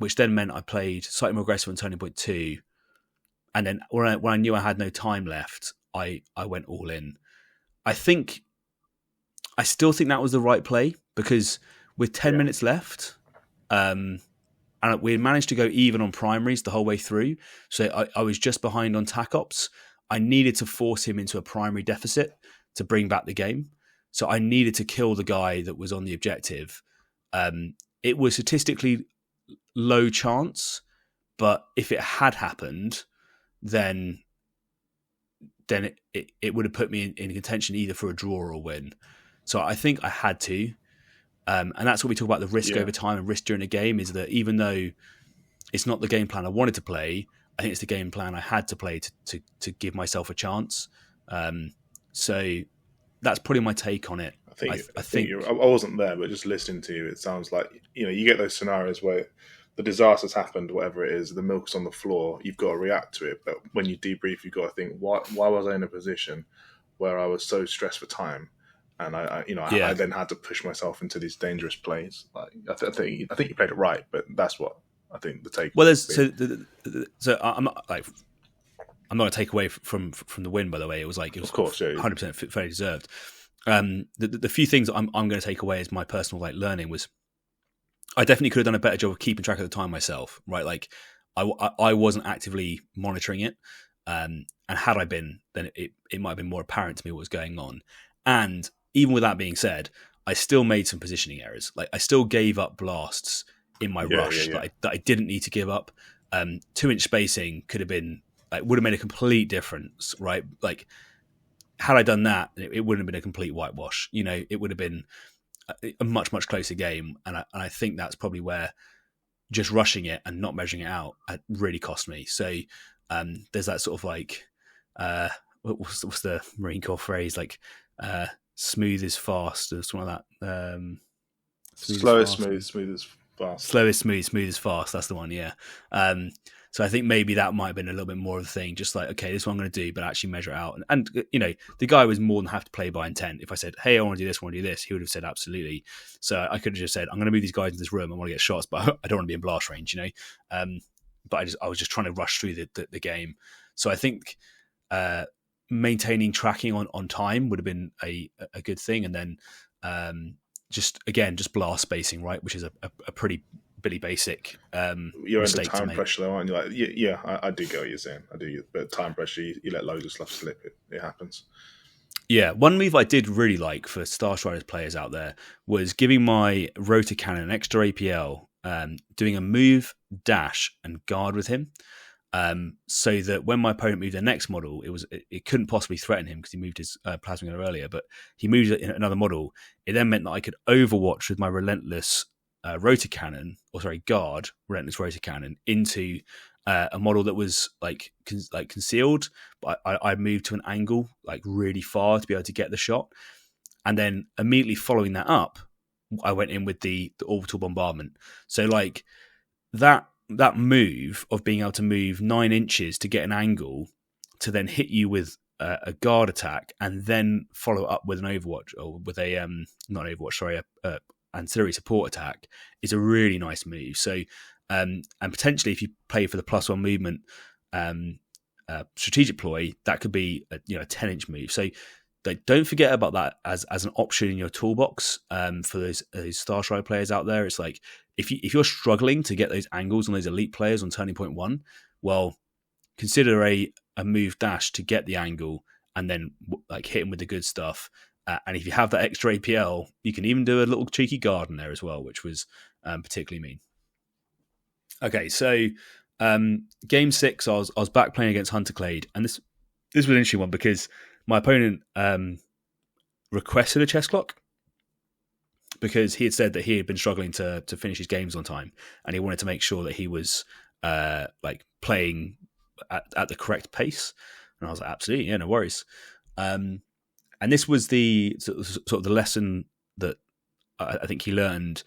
Which then meant I played slightly more aggressive in Turning Point 2, and then when I knew I had no time left, I went all in. I still think that was the right play, because with 10 minutes left, and we had managed to go even on primaries the whole way through, so I was just behind on tac ops. I needed to force him into a primary deficit to bring back the game. So I needed to kill the guy that was on the objective. It was statistically low chance, but if it had happened, then it would have put me in contention either for a draw or a win. So I think I had to. And that's what we talk about, the risk over time and risk during a game, is that even though it's not the game plan I wanted to play, I think it's the game plan I had to play to give myself a chance. So that's probably my take on it. I think I wasn't there, but just listening to you, it sounds like, you know, you get those scenarios where the disaster's happened, whatever it is, the milk's on the floor, you've got to react to it. But when you debrief, you've got to think, why was I in a position where I was so stressed for time? And I then had to push myself into these dangerous plays. Like, I think you played it right, but that's what I think the take. Well, so I'm not going to take away from the win. By the way, it was of course 100% fairly deserved. The few things that I'm going to take away as my personal learning was, I definitely could have done a better job of keeping track of the time myself. Right, like I wasn't actively monitoring it, and had I been, then it might have been more apparent to me what was going on. And even with that being said, I still made some positioning errors. Like, I still gave up blasts in my rush that I didn't need to give up. 2-inch spacing could have been, would have made a complete difference, right? Like, had I done that, it wouldn't have been a complete whitewash. You know, it would have been a much, much closer game. And I think that's probably where just rushing it and not measuring it out really cost me. So there's that sort of what's the Marine Corps phrase? Smooth is fast, or something like that. Slow is smooth, smooth is fast. Slow is smooth, smooth is fast. That's the one, yeah. So I think maybe that might have been a little bit more of the thing, just like, okay, this is what I'm going to do, but actually measure it out. And you know, the guy was more than happy to play by intent. If I said, hey, I want to do this, I want to do this, he would have said absolutely. So I could have just said, I'm going to move these guys in this room, I want to get shots, but I don't want to be in blast range, you know. But I was just trying to rush through the game. So I think maintaining tracking on time would have been a good thing, and then just blast spacing, right, which is a pretty basic you're under time pressure though, aren't you? Like, I do get what you're saying. I do, but time pressure, you let loads of stuff slip. It happens. Yeah, one move I did really like for Starstriders players out there was giving my rotor cannon an extra APL, doing a move, dash, and guard with him. So that when my opponent moved their next model, it couldn't possibly threaten him because he moved his plasma gunner earlier, but he moved in another model. It then meant that I could overwatch with my relentless guard relentless rotor cannon into a model that was concealed, but I moved to an angle really far to be able to get the shot. And then immediately following that up, I went in with the orbital bombardment. So that that move of being able to move 9 inches to get an angle to then hit you with a guard attack and then follow up with an Overwatch or with a not an Overwatch, sorry, a ancillary support attack is a really nice move. So and potentially if you play for the +1 movement strategic ploy, that could be a 10-inch move. So don't forget about that as an option in your toolbox for those starstrider players out there. It's like if you're struggling to get those angles on those elite players on turning point 1, well, consider a move dash to get the angle and then like hit him with the good stuff. And if you have that extra APL, you can even do a little cheeky guard in there as well, which was particularly mean. Okay, so game 6, I was back playing against Hunterclade, and this was an interesting one because my opponent requested a chess clock because he had said that he had been struggling to finish his games on time, and he wanted to make sure that he was like playing at the correct pace. And I was like, absolutely, yeah, no worries. And this was the sort of the lesson that I think he learned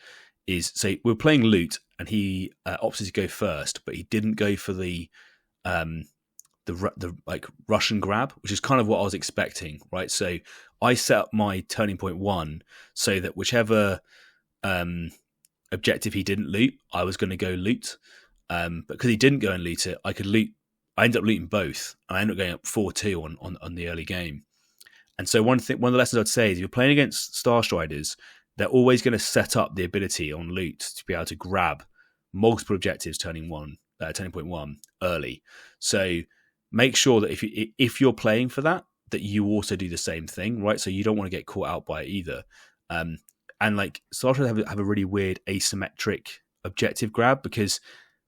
is, so we were playing loot, and he opted to go first, but he didn't go for the like Russian grab, which is kind of what I was expecting, right? So I set up my turning point 1 so that whichever objective he didn't loot, I was going to go loot. But because he didn't go and loot it, I could loot. I ended up looting both, and I ended up going up 4-2 on the early game. And so one of the lessons I'd say is if you're playing against Starstriders, they're always going to set up the ability on loot to be able to grab multiple objectives turning point 1 early. So make sure that if you're playing for that you also do the same thing, right? So you don't want to get caught out by it either. And like Starstriders have a really weird asymmetric objective grab because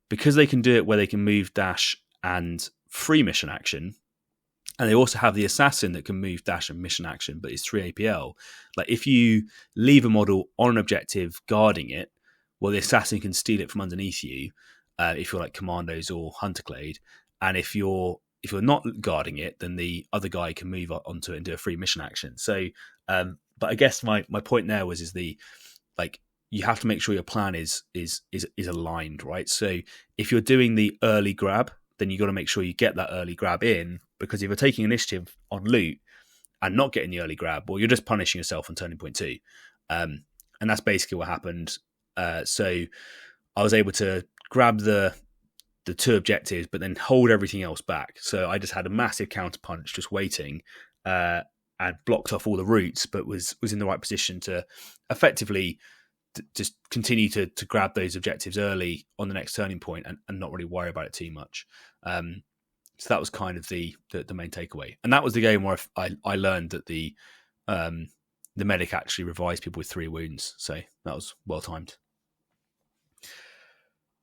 they can do it where they can move, dash, and free mission action. And they also have the assassin that can move, dash, and mission action, but it's 3 APL. Like if you leave a model on an objective guarding it, well, the assassin can steal it from underneath you if you're like Commandos or Hunterclade. And if you're not guarding it, then the other guy can move onto it and do a free mission action. So, but I guess my point there is you have to make sure your plan is aligned, right? So if you're doing the early grab, then you got to make sure you get that early grab in, because if you're taking initiative on loot and not getting the early grab, well, you're just punishing yourself on turning point 2. And that's basically what happened. So I was able to grab the 2 objectives, but then hold everything else back. So I just had a massive counter punch just waiting and blocked off all the routes, but was in the right position to effectively just continue to grab those objectives early on the next turning point and not really worry about it too much. So that was kind of the main takeaway. And that was the game where I learned that the medic actually revives people with 3 wounds. So that was well timed.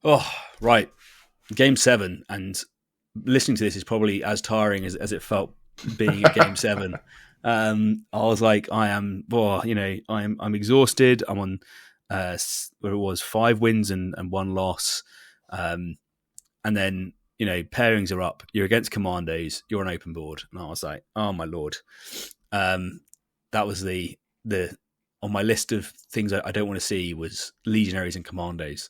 Oh, right. Game 7, and listening to this is probably as tiring as it felt being at Game 7. I was like, I'm exhausted. I'm on where it was 5 wins and 1 loss, and then pairings are up. You're against Commandos. You're on open board, and I was like, oh my lord. That was the on my list of things I don't want to see was Legionaries and Commandos.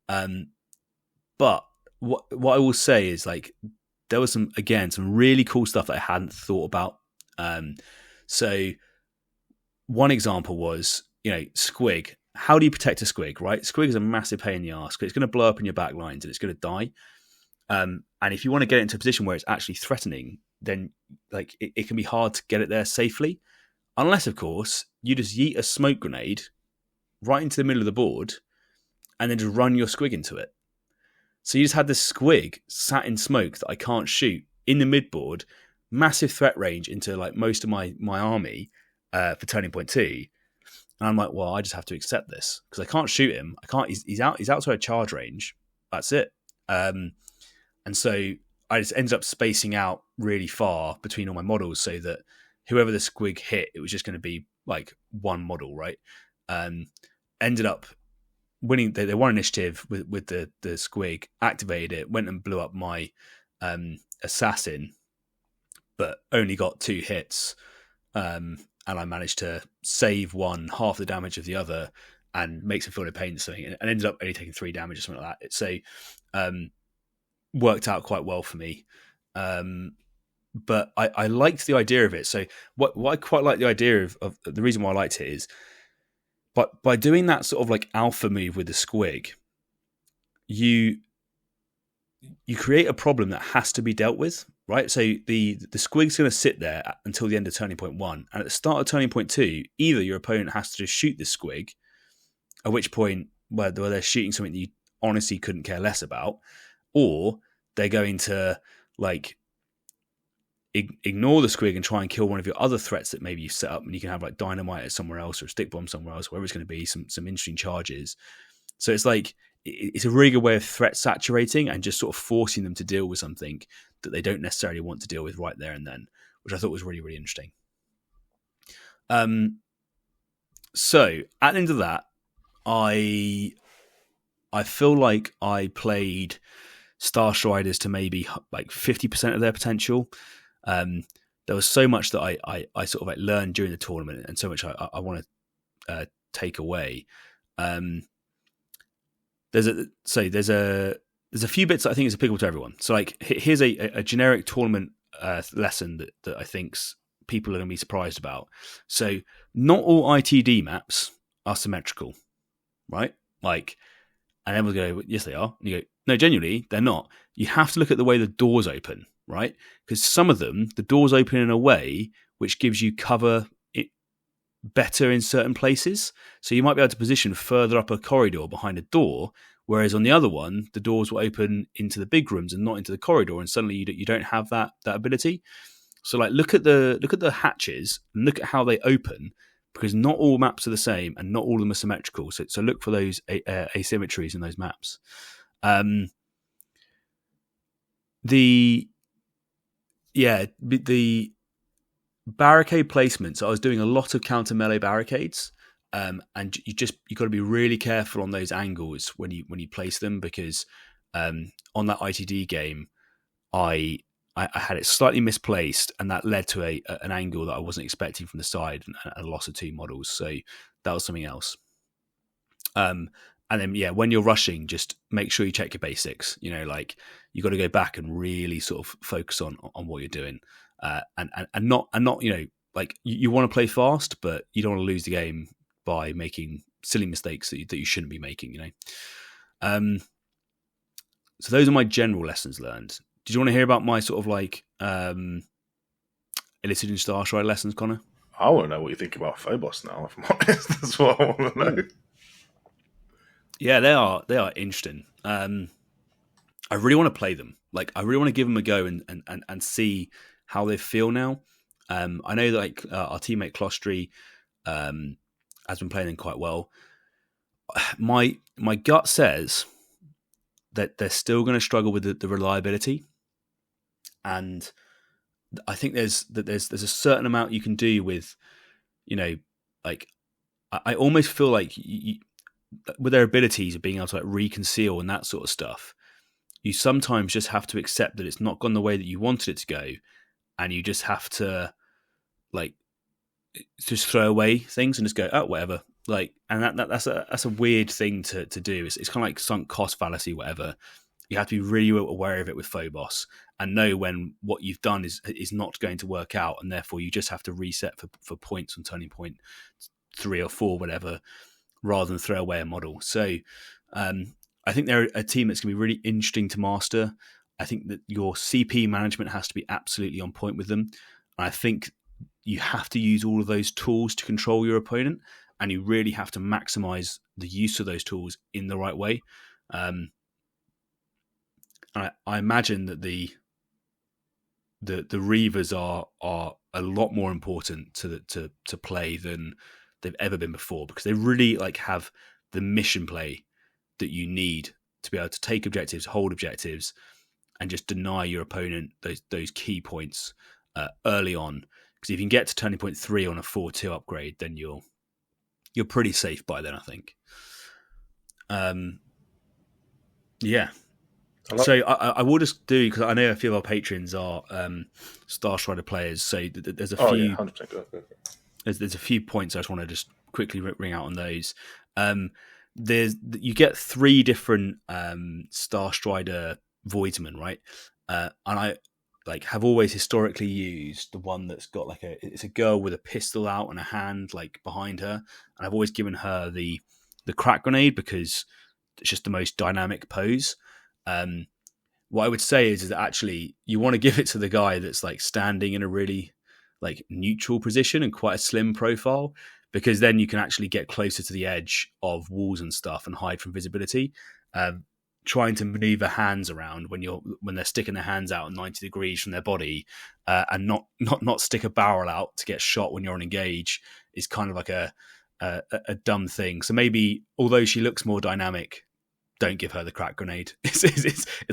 But what I will say is like there was some really cool stuff that I hadn't thought about. So one example was, Squig. How do you protect a Squig, right? Squig is a massive pain in the arse because it's going to blow up in your back lines and it's going to die. And if you want to get it into a position where it's actually threatening, then like it can be hard to get it there safely. Unless, of course, you just yeet a smoke grenade right into the middle of the board and then just run your Squig into it. So you just had this Squig sat in smoke that I can't shoot in the midboard, massive threat range into like most of my army for turning point 2. And I'm like, well, I just have to accept this because I can't shoot him. I can't. He's outside charge range. That's it. And so I just ended up spacing out really far between all my models so that whoever the Squig hit, it was just going to be like one model, right? Ended up winning. They won initiative with the Squig, activated it, went and blew up my assassin, but only got 2 hits. And I managed to save one, half the damage of the other, and makes him feel no pain or something, and ended up only taking 3 damage or something like that. So worked out quite well for me. But I liked the idea of it. So what I quite like the idea of the reason why I liked it is, but by doing that sort of like alpha move with the squig, you create a problem that has to be dealt with, right? So the squig's going to sit there until the end of turning point 1, and at the start of turning point 2, either your opponent has to just shoot the squig, at which point where they're shooting something that you honestly couldn't care less about, or they're going to like ignore the squig and try and kill one of your other threats that maybe you set up, and you can have like dynamite somewhere else or a stick bomb somewhere else, wherever it's going to be, some interesting charges. So it's like it's a really good way of threat saturating and just sort of forcing them to deal with something that they don't necessarily want to deal with right there and then, which I thought was really, really interesting. So at the end of that, I feel like I played starstriders to maybe like 50% of their potential. There was so much that I sort of like learned during the tournament, and so much I want to take away. There's a few bits that I think is applicable to everyone. So like here's a generic tournament lesson that I think people are going to be surprised about. So not all ITD maps are symmetrical, right? Like, and everyone's going, well, yes, they are. And you go, no, genuinely, they're not. You have to look at the way the doors open, right? Because some of them, the doors open in a way which gives you cover better in certain places. So you might be able to position further up a corridor behind a door, whereas on the other one, the doors will open into the big rooms and not into the corridor, and suddenly you don't have that ability. So like look at the hatches and look at how they open, because not all maps are the same and not all of them are symmetrical. So look for those asymmetries in those maps. The barricade placements. I was doing a lot of counter melee barricades, and you got to be really careful on those angles when you place them, because on that ITD game, I had it slightly misplaced, and that led to an angle that I wasn't expecting from the side, and a loss of 2 models. So that was something else. And then, when you're rushing, just make sure you check your basics. Like you got to go back and really sort of focus on what you're doing, and not like you want to play fast, but you don't want to lose the game by making silly mistakes that you shouldn't be making. So those are my general lessons learned. Did you want to hear about my sort of like Elicited and Starstrider lessons, Connor? I want to know what you think about Phobos now, if I'm honest. That's what I want to know. Yeah, they are interesting. I really want to play them. Like, I really want to give them a go and see how they feel now. I know that like our teammate Clostry has been playing them quite well. My gut says that they're still going to struggle with the reliability, and I think there's a certain amount you can do with, like I almost feel like with their abilities of being able to like reconceal and that sort of stuff, you sometimes just have to accept that it's not gone the way that you wanted it to go, and you just have to like just throw away things and just go, oh, whatever. Like, and that's a weird thing to do. It's kind of like sunk cost fallacy, whatever. You have to be really aware of it with Phobos and know when what you've done is not going to work out, and therefore you just have to reset for points on turning point 3 or 4, whatever, rather than throw away a model. So I think they're a team that's going to be really interesting to master. I think that your CP management has to be absolutely on point with them. And I think you have to use all of those tools to control your opponent, and you really have to maximize the use of those tools in the right way. I imagine that the Reavers are a lot more important to play than they've ever been before, because they really like have the mission play that you need to be able to take objectives, hold objectives, and just deny your opponent those key points early on. Because if you can get to turning point 3 on a 4-2 upgrade, then you're pretty safe by then, I think. Yeah. So I will just do, because I know a few of our patrons are Starstrider players. So there's a few. 100%. Go. There's a few points I just want to just quickly ring out on those. You get 3 different starstrider voidsmen, right? And I have always historically used the one that's got it's a girl with a pistol out and a hand behind her, and I've always given her the crack grenade because it's just the most dynamic pose. What I would say is that actually you want to give it to the guy that's standing in a really neutral position and quite a slim profile, because then you can actually get closer to the edge of walls and stuff and hide from visibility. Trying to maneuver hands around when they're sticking their hands out at 90 degrees from their body, and not stick a barrel out to get shot when you're on engage is kind of a dumb thing. So maybe, although she looks more dynamic, don't give her the crack grenade. It's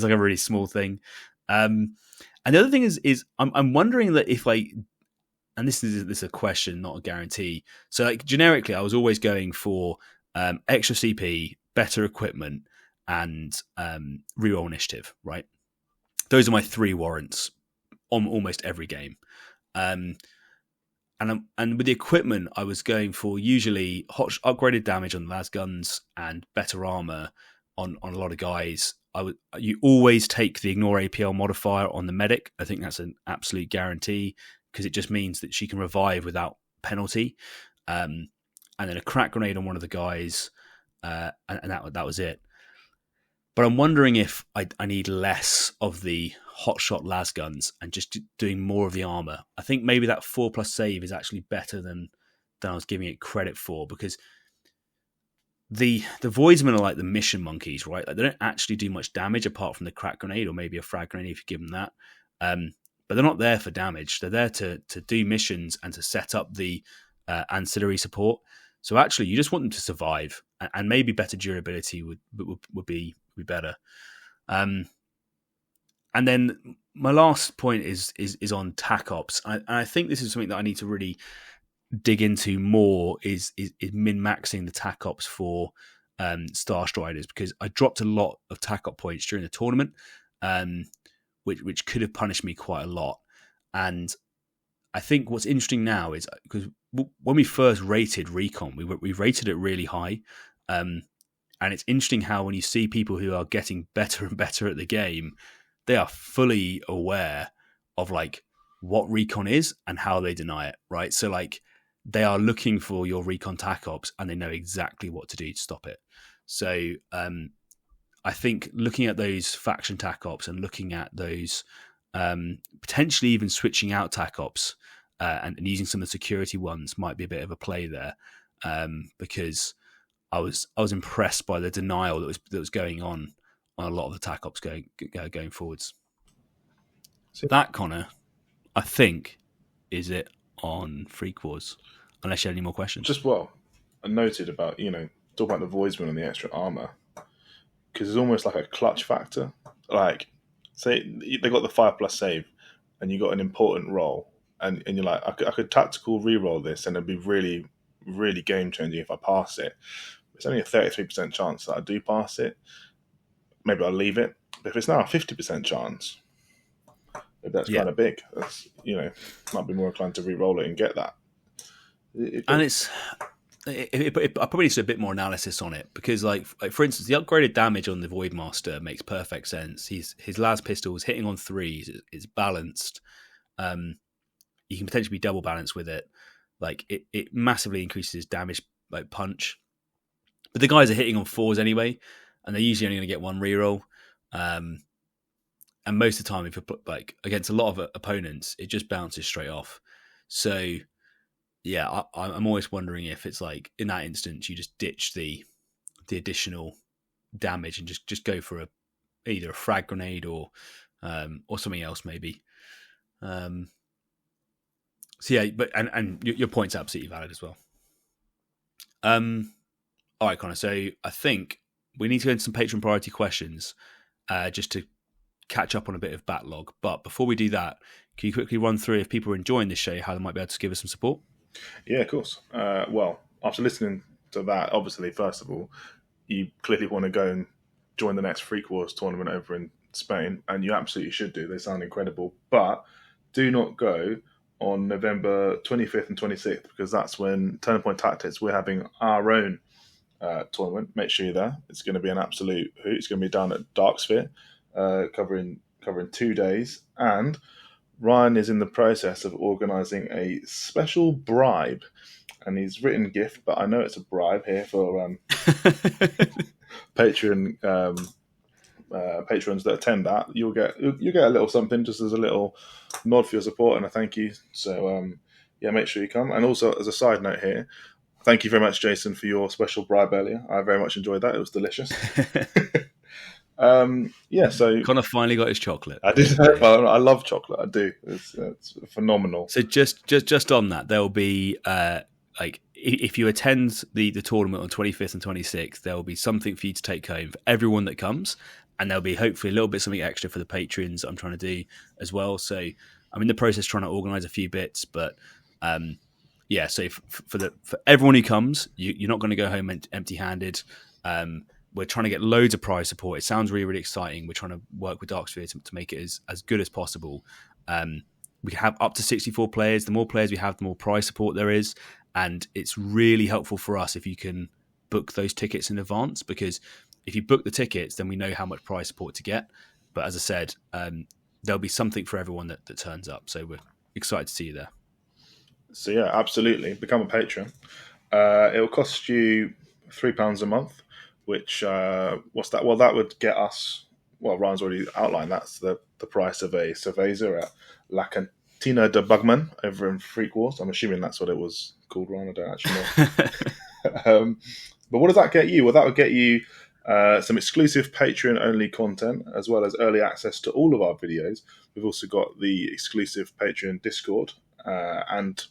like a really small thing. And the other thing is I'm wondering that if and this is a question, not a guarantee. So generically, I was always going for extra CP, better equipment, and reroll initiative. Right, those are my 3 warrants on almost every game. And with the equipment, I was going for usually upgraded damage on las guns and better armor on a lot of guys. You always take the ignore APL modifier on the medic. I think that's an absolute guarantee, because it just means that she can revive without penalty. And then a crack grenade on one of the guys, and that was it. But I'm wondering if I need less of the hotshot las guns and just doing more of the armor. I think maybe that 4+ save is actually better than I was giving it credit for, because the voidsmen are like the mission monkeys, right? They don't actually do much damage apart from the crack grenade or maybe a frag grenade if you give them that. But they're not there for damage. They're there to do missions and to set up the ancillary support. So actually, you just want them to survive, and maybe better durability would be better. And then my last point is on tac ops, and I think this is something that I need to really dig into more. Is min-maxing the tac ops for starstriders, because I dropped a lot of tac op points during the tournament, which could have punished me quite a lot. And I think what's interesting now is, because when we first rated Recon, we rated it really high. And it's interesting how when you see people who are getting better and better at the game, they are fully aware of what Recon is and how they deny it, right? So they are looking for your Recon tac ops and they know exactly what to do to stop it. So I think looking at those faction tac ops and looking at those potentially even switching out tac ops and using some of the security ones might be a bit of a play there, because I was impressed by the denial that was going on a lot of the tac ops going forwards. So that, Connor, I think, is it on Freak Wars. Unless you have any more questions. Just I noted about talk about the voidsman and the extra armor, because it's almost like a clutch factor. Say they got the 5+ save, and you got an important roll, and you're like, I could tactical re-roll this, and it'd be really, really game changing if I pass it. It's only a 33% chance that I do pass it. Maybe I'll leave it. But if it's now a 50% chance, that's kind of big. That's might be more inclined to re-roll it and get that. I probably need to do a bit more analysis on it, because for instance, the upgraded damage on the Voidmaster makes perfect sense. His las pistol is hitting on 3s. It's balanced. You can potentially be double balanced with it. It massively increases his damage punch. But the guys are hitting on 4s anyway, and they're usually only going to get 1 reroll. And most of the time, if you're against a lot of opponents, it just bounces straight off. So yeah, I'm always wondering if it's in that instance you just ditch the additional damage and just go for either a frag grenade or something else maybe. So yeah, but and your point's absolutely valid as well. All right, Connor. So I think we need to go into some Patreon priority questions, just to catch up on a bit of backlog. But before we do that, can you quickly run through, if people are enjoying this show, how they might be able to give us some support? Yeah, of course. Well, after listening to that, obviously, first of all, you clearly want to go and join the next Freak Wars tournament over in Spain, and you absolutely should do. They sound incredible. But do not go on November 25th and 26th, because that's when Turning Point Tactics, we're having our own tournament. Make sure you're there. It's going to be an absolute hoot. It's going to be down at Darksphere, covering 2 days. And Ryan is in the process of organising a special bribe, and he's written gift, but I know it's a bribe here for Patreon patrons that attend that. You'll get a little something just as a little nod for your support and a thank you. So yeah, make sure you come. And also, as a side note here, thank you very much, Jason, for your special bribe earlier. I very much enjoyed that. It was delicious. Yeah, so Connor finally got his chocolate. I did. I love chocolate. I do. It's phenomenal. So just on that, there'll be like if you attend the tournament on 25th and 26th, there will be something for you to take home for everyone that comes, and there'll be hopefully a little bit something extra for the patrons I'm trying to do as well. So I'm in the process trying to organise a few bits, but yeah. So for everyone who comes, you're not going to go home empty-handed. We're trying to get loads of prize support. It sounds really, really exciting. We're trying to work with Darksphere to make it as good as possible. We have up to 64 players. The more players we have, the more prize support there is. And it's really helpful for us if you can book those tickets in advance, because if you book the tickets, then we know how much prize support to get. But as I said, there'll be something for everyone that turns up. So we're excited to see you there. So yeah, absolutely. Become a patron. It'll cost you £3 a month. Which what's that? Well, that would get us. Well, Ryan's already outlined. That's the price of a cerveza at La Cantina de Bugman over in Freak Wars. I'm assuming that's what it was called, Ryan. I don't actually know. But what does that get you? Well, that would get you some exclusive Patreon-only content, as well as early access to all of our videos. We've also got the exclusive Patreon Discord, and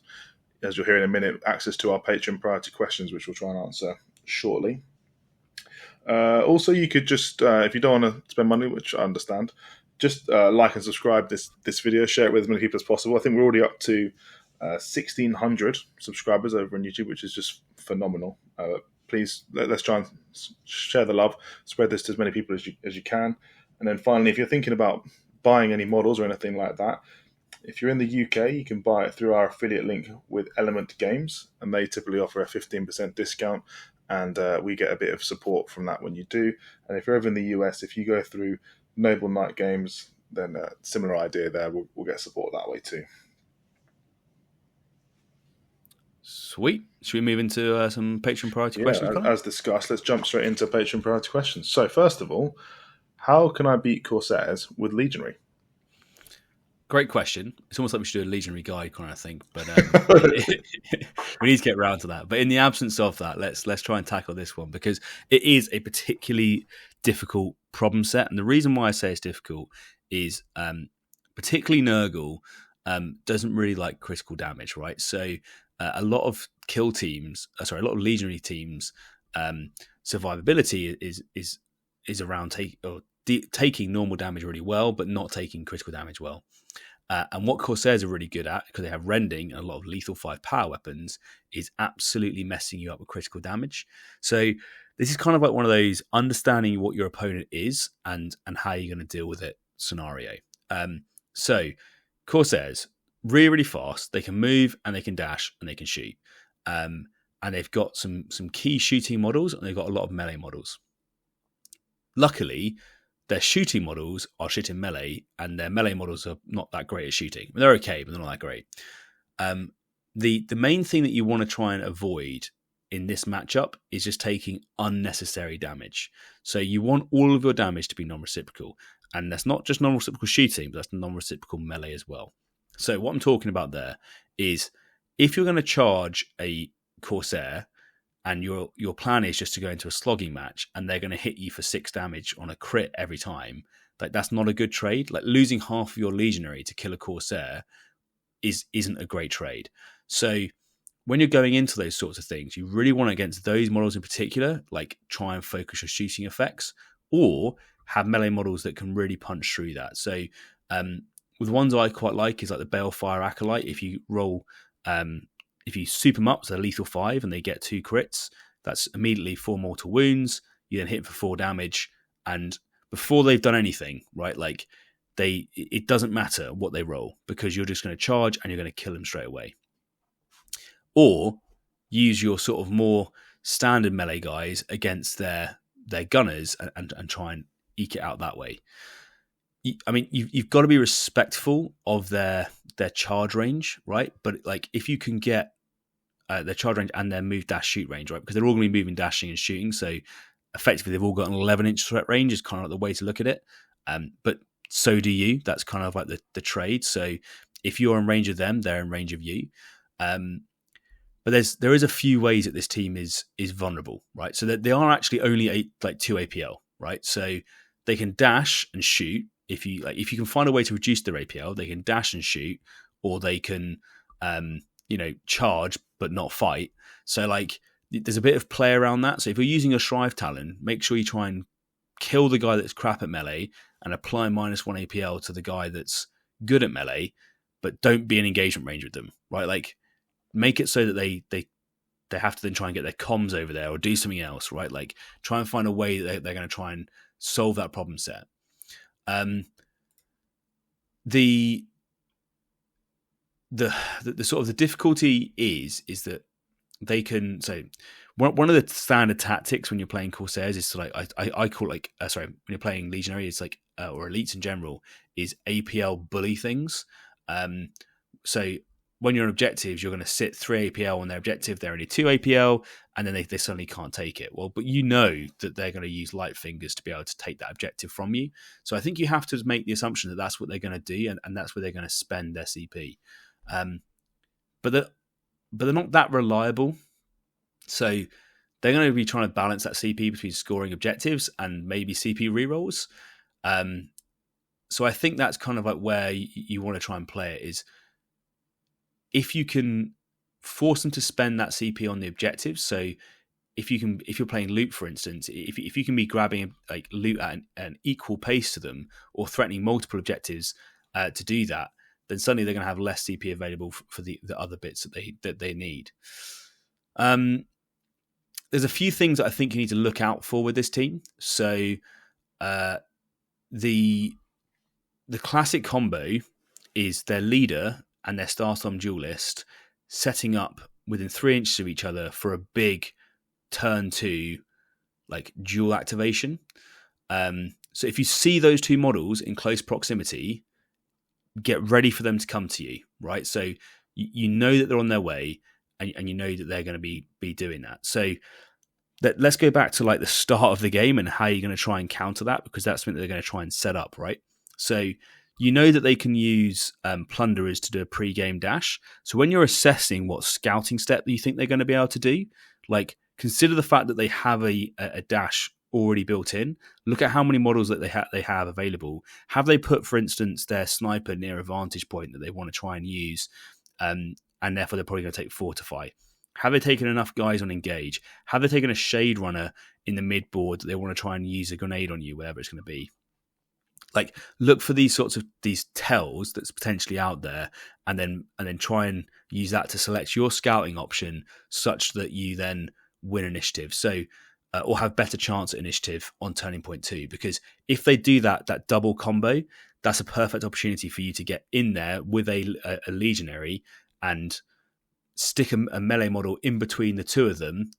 as you'll hear in a minute, access to our Patreon priority questions, which we'll try and answer shortly. Also, you could just, if you don't want to spend money, which I understand, just like and subscribe this video, share it with as many people as possible. I think we're already up to 1,600 subscribers over on YouTube, which is just phenomenal. Please, let's try and share the love, spread this to as many people as you can. And then finally, if you're thinking about buying any models or anything like that, if you're in the UK, you can buy it through our affiliate link with Element Games, and they typically offer a 15% discount. And we get a bit of support from that when you do. And if you're over in the US, if you go through Noble Knight Games, then similar idea there. We'll get support that way too. Sweet. Should we move into some Patreon priority questions? As discussed, let's jump straight into Patreon priority questions. So first of all, how can I beat Corsairs with Legionary? Great question. It's almost like we should do a Legionary guide kind of thing, but we need to get around to that. But in the absence of that, let's try and tackle this one, because it is a particularly difficult problem set. And the reason why I say it's difficult is particularly Nurgle doesn't really like critical damage, right? So a lot of kill teams, a lot of Legionary teams, survivability is around taking normal damage really well, but not taking critical damage well. And what Corsairs are really good at, because they have rending and a lot of lethal 5 power weapons, is absolutely messing you up with critical damage. So this is kind of like one of those understanding what your opponent is and how you're going to deal with it scenario. So Corsairs, really, really fast. They can move and they can dash and they can shoot. And they've got some key shooting models, and they've got a lot of melee models. Luckily, their shooting models are shit in melee, and their melee models are not that great at shooting. They're okay, but they're not that great. The main thing that you want to try and avoid in this matchup is just taking unnecessary damage. So you want all of your damage to be non-reciprocal, and that's not just non-reciprocal shooting, but that's non-reciprocal melee as well. So what I'm talking about there is, if you're going to charge a Corsair, and your plan is just to go into a slogging match, and they're going to hit you for 6 damage on a crit every time, like that's not a good trade. Like losing half of your Legionary to kill a Corsair isn't a great trade. So when you're going into those sorts of things, you really want, against those models in particular, like try and focus your shooting effects, or have melee models that can really punch through that. So with ones I quite like is like the Balefire Acolyte. If you roll if you soup them up, so they're lethal 5 and they get 2 crits, that's immediately 4 mortal wounds. You then hit them for 4 damage, and before they've done anything, right, like it doesn't matter what they roll, because you're just going to charge and you're going to kill them straight away. Or use your sort of more standard melee guys against their gunners and try and eke it out that way. I mean, you've got to be respectful of their charge range, right? But like, if you can get their charge range and their move, dash, shoot range, right? Because they're all going to be moving, dashing, and shooting. So effectively, they've all got an 11-inch threat range. Is kind of like the way to look at it. But so do you. That's kind of like the trade. So if you're in range of them, they're in range of you. But there is a few ways that this team is vulnerable, right? So that they are actually only 2 APL, right? So they can dash and shoot. If you can find a way to reduce their APL, they can dash and shoot, or they can charge but not fight. So like, there's a bit of play around that. So if you're using a Shrive Talon, make sure you try and kill the guy that's crap at melee and apply -1 APL to the guy that's good at melee, but don't be in engagement range with them, right? Like, make it so that they have to then try and get their comms over there or do something else, right? Like, try and find a way that they're going to try and solve that problem set. The sort of the difficulty is that they can. So one of the standard tactics when you're playing Corsairs is to like, I call it like when you're playing Legionary, it's like or elites in general, is APL bully things. So when you're on objectives, you're going to sit 3 APL on their objective. They're only 2 APL, and then they suddenly can't take it. Well, but you know that they're going to use light fingers to be able to take that objective from you. So I think you have to make the assumption that that's what they're going to do, and that's where they're going to spend their CP. But they're not that reliable. So they're going to be trying to balance that CP between scoring objectives and maybe CP rerolls. So I think that's kind of like where you want to try and play it, is if you can force them to spend that CP on the objectives. So if you're playing loot, for instance, if you can be grabbing like loot at an equal pace to them, or threatening multiple objectives to do that, then suddenly they're going to have less CP available for the other bits that they need. There's a few things that I think you need to look out for with this team. So the classic combo is their leader and their Starstorm duelist setting up within 3 inches of each other for a big turn 2 like duel activation. So if you see those two models in close proximity, get ready for them to come to you, right? So you know that they're on their way, and you know that they're going to be doing that. So let's go back to like the start of the game and how you're going to try and counter that, because that's something that they're going to try and set up, right? So you know that they can use plunderers to do a pre-game dash. So when you're assessing what scouting step you think they're going to be able to do, like, consider the fact that they have a dash already built in. Look at how many models that they have available. Have they put, for instance, their sniper near a vantage point that they want to try and use, and therefore they're probably going to take fortify? Have they taken enough guys on engage? Have they taken a shade runner in the mid board that they want to try and use a grenade on you, whatever it's going to be? Like, look for these tells that's potentially out there, and then try and use that to select your scouting option such that you then win initiative. So, or have better chance at initiative on turning point 2. Because if they do that double combo, that's a perfect opportunity for you to get in there with a legionary and stick a melee model in between the two of them,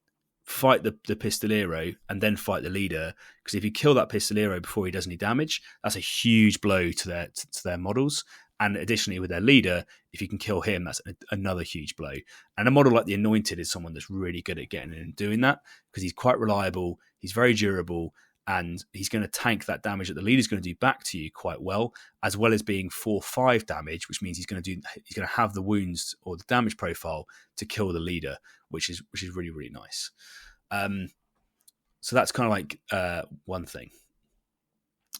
fight the pistolero, and then fight the leader. Because if you kill that pistolero before he does any damage, that's a huge blow to their models. And additionally, with their leader, if you can kill him, that's another huge blow. And a model like the Anointed is someone that's really good at getting in and doing that, because he's quite reliable, he's very durable, and he's going to tank that damage that the leader's going to do back to you quite well as being 4-5 damage, which means he's going to have the wounds or the damage profile to kill the leader, which is really, really nice. So that's kind of like one thing.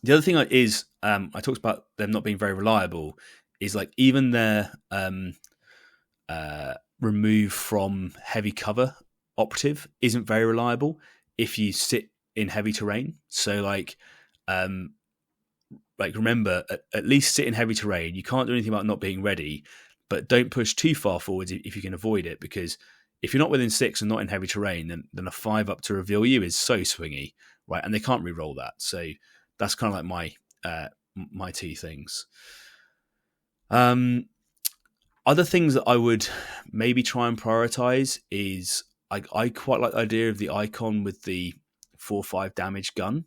The other thing is, I talked about them not being very reliable, is like even their remove from heavy cover operative isn't very reliable if you sit in heavy terrain. So like remember, at least sit in heavy terrain. You can't do anything about not being ready, but don't push too far forwards if you can avoid it, because if you're not within 6 and not in heavy terrain, then a 5 up to reveal you is so swingy, right? And they can't re-roll that. So that's kind of like my two things. Other things that I would maybe try and prioritize is I quite like the idea of the icon with the 4/5 damage gun.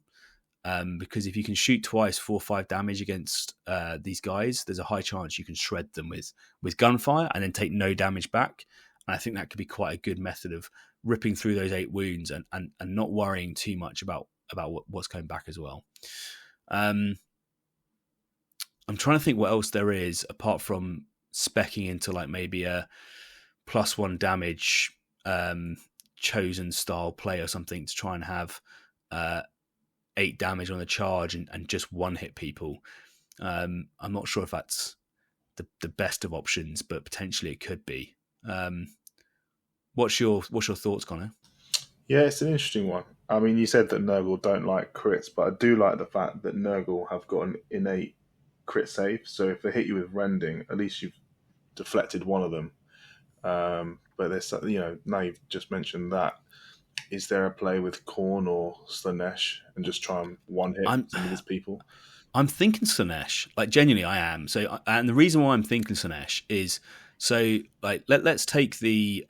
Because if you can shoot twice 4/5 damage against these guys, there's a high chance you can shred them with gunfire and then take no damage back. And I think that could be quite a good method of ripping through those 8 wounds and not worrying too much about what's coming back as well. I'm trying to think what else there is apart from speccing into like maybe a +1 damage chosen style play or something to try and have 8 damage on the charge and just one hit people. I'm not sure if that's the best of options, but potentially it could be. What's your thoughts, Connor? Yeah, it's an interesting one. I mean, you said that Nurgle don't like crits, but I do like the fact that Nurgle have got an innate crit save. So if they hit you with rending, at least you've deflected one of them. But there's, now you've just mentioned that. Is there a play with Khorne or Slanesh and just try and one hit some of these people? I'm thinking Slanesh. Like, genuinely, I am. So, and the reason why I'm thinking Slanesh is so like let's take the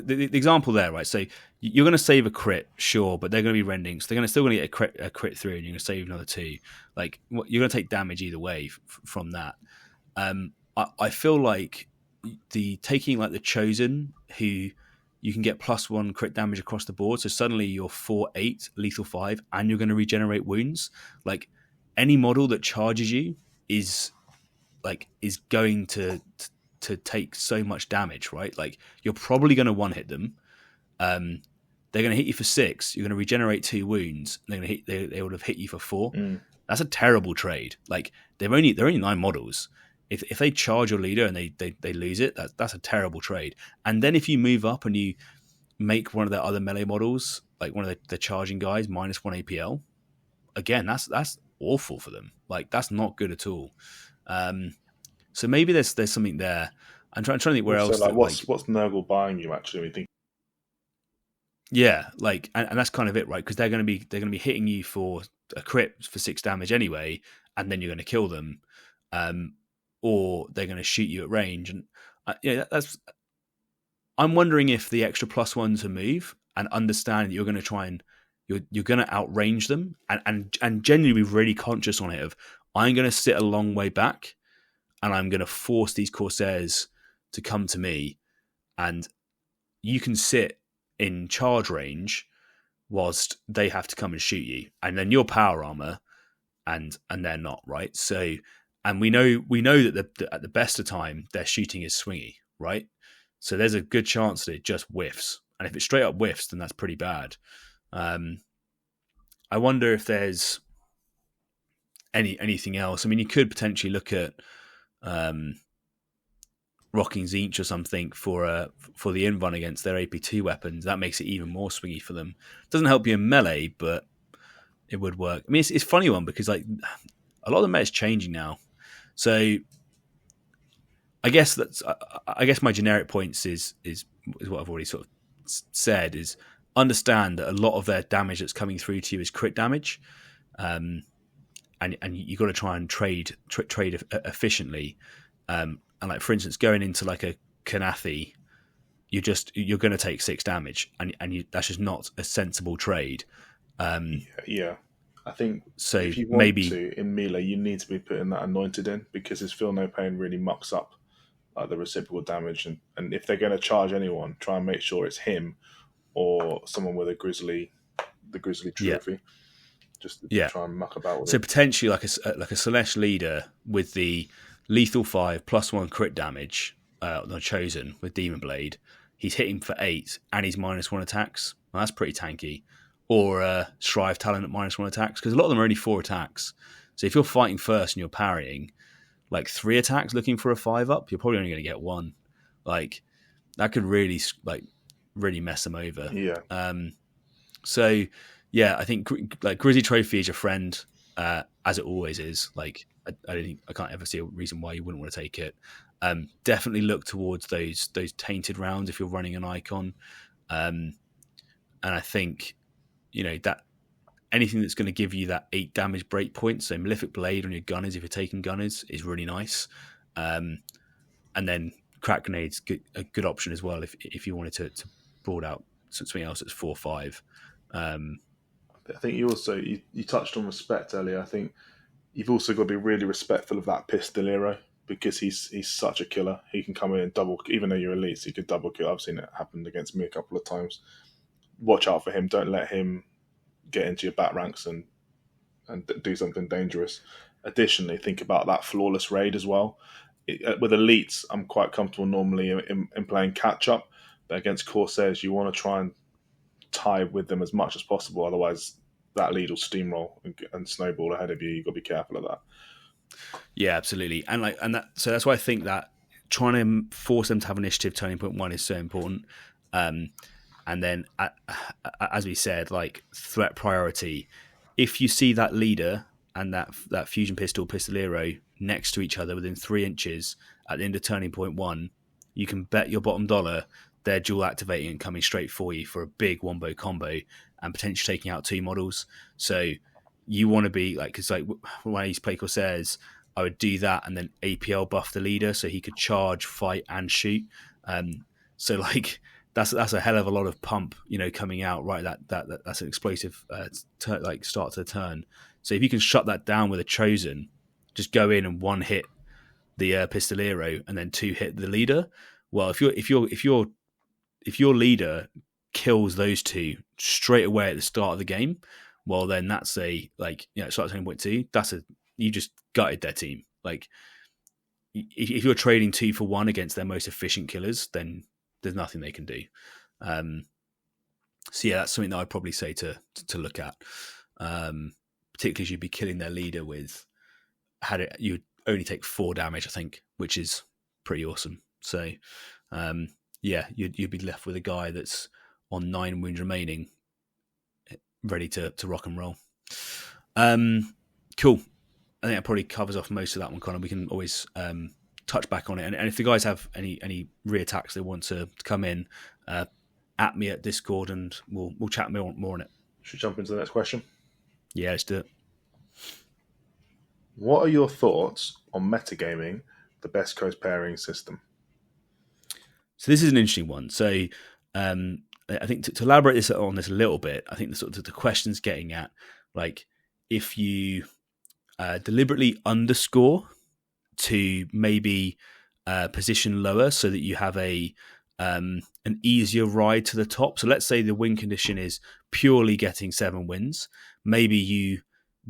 example there, right? So you're going to save a crit, sure, but they're going to be rending, so they're still going to get a crit through, and you're going to save another 2. Like, you're going to take damage either way from that. I feel like taking like the Chosen, who you can get +1 crit damage across the board, so suddenly you're 4/8 lethal 5, and you're going to regenerate wounds. Like, any model that charges you is going to take so much damage, right? Like, you're probably going to one hit them. They're going to hit you for 6. You're going to regenerate 2 wounds. And they're going to hit. They would have hit you for 4. That's a terrible trade. Like, they're only 9 models. If they charge your leader and they lose it, that's a terrible trade. And then if you move up and you make one of their other melee models, like one of the charging guys, -1 APL, again, that's awful for them. Like, that's not good at all. So maybe there's something there. I'm trying to think where else. Like, what's Nurgle buying you actually? We think. Yeah, like, and that's kind of it, right? Because they're going to be hitting you for a crit for 6 damage anyway, and then you're going to kill them, or they're going to shoot you at range. And that's. I'm wondering if the extra +1 to move and understand that you're going to try and you're going to outrange them, and genuinely be really conscious on it of, I'm going to sit a long way back, and I'm going to force these Corsairs to come to me, and you can sit in charge range whilst they have to come and shoot you, and then you're power armor, and they're not, right? So, and we know that at the best of time, their shooting is swingy, right? So there's a good chance that it just whiffs, and if it straight up whiffs, then that's pretty bad. I wonder if there's anything else. I mean, you could potentially look at rocking Zinch or something for the in run against their AP2 weapons. That makes it even more swingy for them. Doesn't help you in melee, but it would work. I mean, it's a funny one because like a lot of the meta is changing now. So I guess my generic points is what I've already sort of said, is understand that a lot of their damage that's coming through to you is crit damage, and you've got to try and trade efficiently. And like, for instance, going into like a Kanathi, you're going to take 6 damage, and that's just not a sensible trade. Yeah. I think so. If you want maybe to in melee, you need to be putting that anointed in, because his feel no pain really mucks up the reciprocal damage, and if they're going to charge anyone, try and make sure it's him or someone with the grizzly trophy. Just to try and muck about with it. So potentially like a Slanesh leader with the lethal 5 +1 crit damage, the Chosen with Demon Blade. He's hitting for 8 and he's -1 attacks. Well, that's pretty tanky. Or Shrive Talon at -1 attacks, because a lot of them are only 4 attacks. So if you're fighting first and you're parrying, like 3 attacks looking for a 5-up, you're probably only going to get 1. Like, that could really mess them over. Yeah. So yeah, I think like Grizzly Trophy is your friend, as it always is. Like, I can't ever see a reason why you wouldn't want to take it. Definitely look towards those tainted rounds if you're running an icon, and I think that anything that's going to give you that 8 damage break points, so Malefic Blade on your gunners if you're taking gunners, is really nice. And then crack grenades a good option as well if you wanted to broad out something else that's 4-5. I think you touched on respect earlier. I think you've also got to be really respectful of that pistolero because he's such a killer. He can come in and double, even though you're elites, he could double kill. I've seen it happen against me a couple of times. Watch out for him. Don't let him get into your back ranks and do something dangerous. Additionally, think about that flawless raid as well. With elites, I'm quite comfortable normally in playing catch up, but against Corsairs, you want to try and tie with them as much as possible. Otherwise, that lead will steamroll and snowball ahead of you. You've got to be careful of that. Yeah, absolutely. So that's why I think that trying to force them to have initiative turning point 1 is so important. And then, as we said, like threat priority. If you see that leader and that fusion pistolero next to each other within 3 inches at the end of turning point 1, you can bet your bottom dollar they're dual activating and coming straight for you for a big wombo combo and potentially taking out 2 models. So you want to be like, because like when I used to play Corsairs, I would do that and then APL buff the leader so he could charge, fight, and shoot. So like that's a hell of a lot of pump, coming out right. That's an explosive start to the turn. So if you can shut that down with a chosen, just go in and 1 hit the pistolero and then 2 hit the leader. Well, if your leader kills those 2 straight away at the start of the game, well, then that's start at 10.2. You just gutted their team. Like, if you're trading 2 for 1 against their most efficient killers, then there's nothing they can do. So yeah, that's something that I'd probably say to look at. Particularly as you'd be killing their leader with you'd only take 4 damage, I think, which is pretty awesome. So yeah, you'd be left with a guy that's on 9 wounds remaining, ready to rock and roll. Cool. I think that probably covers off most of that one, Connor. We can always touch back on it. And if the guys have any re-attacks they want to come in, at me at Discord and we'll chat more on it. Should we jump into the next question? Yeah, let's do it. What are your thoughts on metagaming the best coast pairing system? So this is an interesting one. So I think to elaborate on this a little bit, I think the question's getting at, like, if you deliberately underscore to maybe position lower so that you have an easier ride to the top. So let's say the win condition is purely getting 7 wins. Maybe you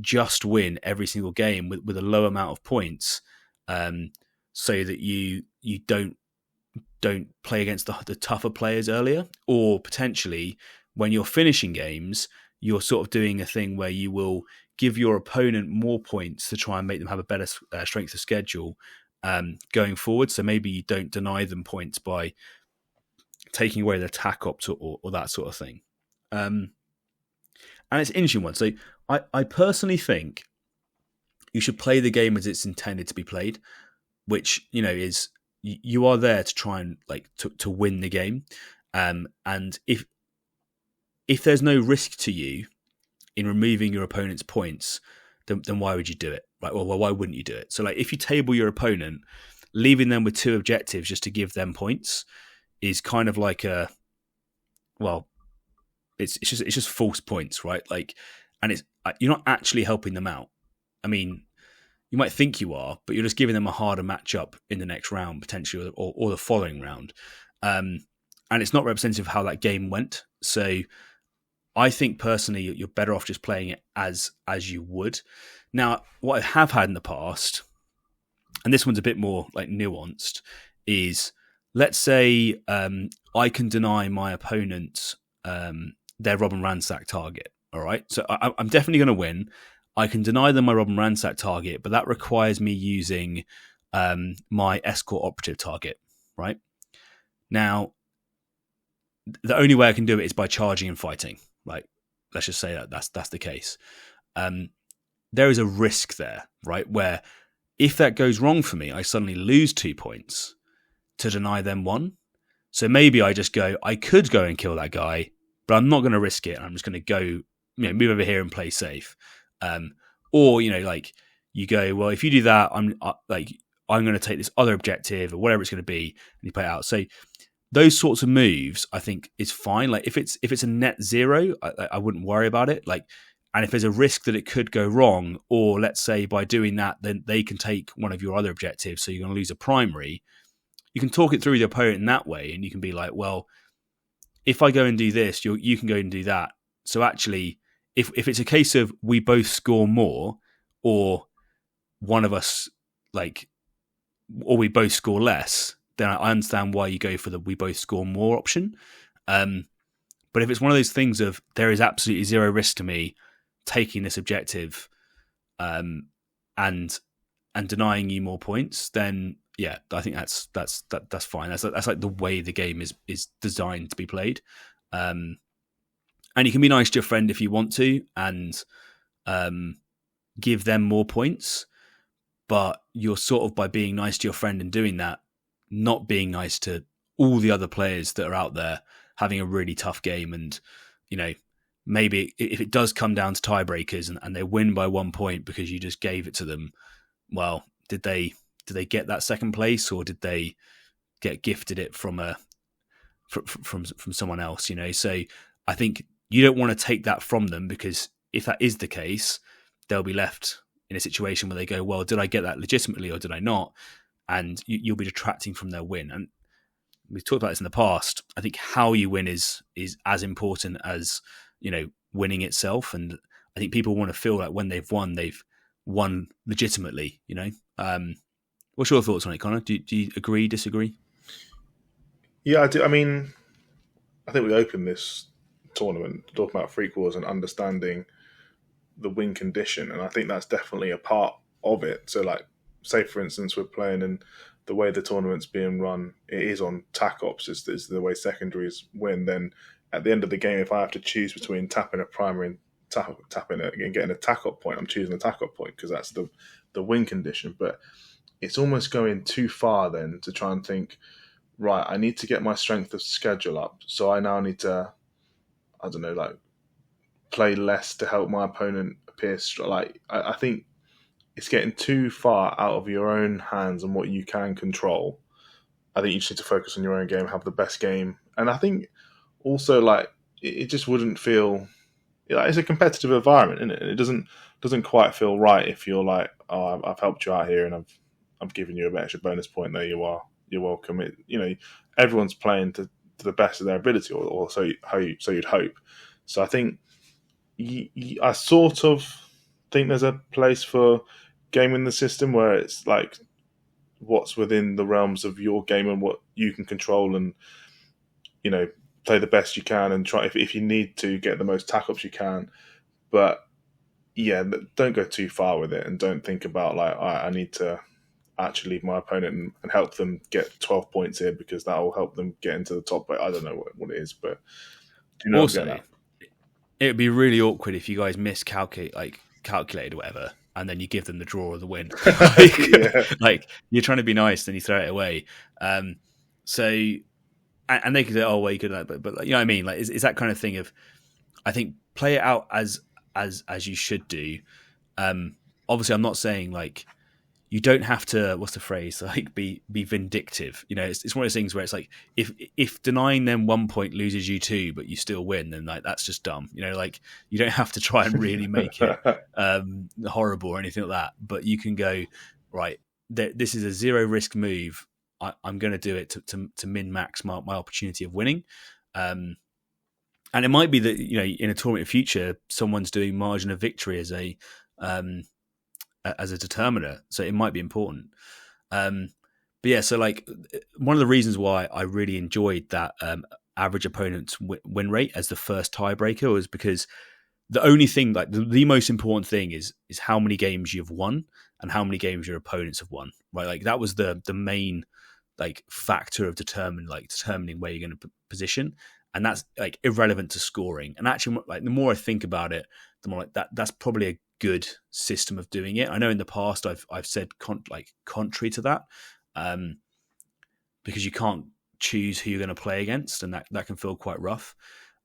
just win every single game with a low amount of points, so that you don't play against the tougher players earlier, or potentially when you're finishing games, you're sort of doing a thing where you will give your opponent more points to try and make them have a better strength of schedule going forward. So maybe you don't deny them points by taking away their attack ops or that sort of thing. And it's an interesting one. So I personally think you should play the game as it's intended to be played, which, is you are there to try and to win the game. And if there's no risk to you in removing your opponent's points, then why would you do it? Right? Well, why wouldn't you do it? So if you table your opponent, leaving them with 2 objectives just to give them points is kind of like it's just false points, right? And you're not actually helping them out. I mean, you might think you are, but you're just giving them a harder matchup in the next round, potentially, or the following round. And it's not representative of how that game went. So I think personally, you're better off just playing it as you would. Now, what I have had in the past, and this one's a bit more nuanced, is let's say I can deny my opponent their rob and ransack target. All right, so I'm definitely going to win. I can deny them my rob and ransack target, but that requires me using my escort operative target. Right now, the only way I can do it is by charging and fighting. Let's just say that's the case. There is a risk there, right? Where if that goes wrong for me, I suddenly lose 2 points to deny them 1. So maybe I could go and kill that guy, but I'm not going to risk it. I'm just going to go, move over here and play safe. Or you go, well, if you do that, I'm going to take this other objective or whatever it's going to be, and you play it out. So those sorts of moves, I think, is fine. Like if it's a net zero, I wouldn't worry about it. Like, and if there's a risk that it could go wrong, or let's say by doing that, then they can take one of your other objectives, so you're going to lose a primary. You can talk it through with your opponent in that way, and you can be like, well, if I go and do this, you can go and do that. So actually, if it's a case of we both score more, or one of us or we both score less, then I understand why you go for the we both score more option. But if it's one of those things of there is absolutely zero risk to me taking this objective, and denying you more points, then yeah, I think that's fine. That's like the way the game is designed to be played. And you can be nice to your friend if you want to, and give them more points. But you're sort of, by being nice to your friend and doing that, not being nice to all the other players that are out there having a really tough game. And, maybe if it does come down to tiebreakers and they win by 1 point because you just gave it to them, well, did they get that second place, or did they get gifted it from someone else? So I think you don't want to take that from them, because if that is the case, they'll be left in a situation where they go, well, did I get that legitimately or did I not? And you'll be detracting from their win. And we've talked about this in the past. I think how you win is as important as, winning itself. And I think people want to feel like when they've won legitimately, What's your thoughts on it, Connor? Do you agree, disagree? Yeah, I do. I mean, I think we opened this tournament talking about freak wars and understanding the win condition, and I think that's definitely a part of it. So, like, say for instance, we're playing, and the way the tournament's being run, it is on tack ops, is the way secondaries win. Then at the end of the game, if I have to choose between tapping a primary and tapping it and getting a tack up point, I'm choosing a tack up point because that's the win condition. But it's almost going too far then to try and think, right, I need to get my strength of schedule up, so I now need to, I don't know, like, play less to help my opponent appear strong. Like, I think it's getting too far out of your own hands and what you can control. I think you just need to focus on your own game, have the best game. And I think also, like, it just wouldn't feel, it's a competitive environment, isn't it? It doesn't quite feel right if you're like, oh, I've helped you out here and I've given you an extra bonus point. There you are. You're welcome. Everyone's playing to the best of their ability, or so you'd hope. So I think I sort of think there's a place for gaming the system where it's like what's within the realms of your game and what you can control, and play the best you can and try if you need to get the most tack ups you can. But yeah, don't go too far with it, and don't think about like, I need to actually leave my opponent and help them get 12 points here because that will help them get into the top. But I don't know what it is, but also it would be really awkward if you guys calculated or whatever, and then you give them the draw or the win. Like you're trying to be nice, then you throw it away. So and they could say, oh well, you could, but you know what I mean? Like it's that kind of thing of, I think, play it out as you should do. Obviously, I'm not saying like you don't have to, what's the phrase, like be vindictive. It's one of those things where it's like if denying them 1 point loses you 2, but you still win, then like that's just dumb. Like you don't have to try and really make it horrible or anything like that. But you can go, right, this is a zero risk move. I'm going to do it to min max my opportunity of winning. And it might be that in a tournament future, someone's doing margin of victory as a determiner, so it might be important. But yeah, so like one of the reasons why I really enjoyed that average opponent's win rate as the first tiebreaker was because the only thing, like the most important thing is how many games you've won and how many games your opponents have won, right? Like that was the main like factor of determining where you're going to position, and that's like irrelevant to scoring. And actually, like the more I think about it, the more like that's probably a good system of doing it. I know in the past I've said contrary to that, because you can't choose who you're going to play against, and that can feel quite rough.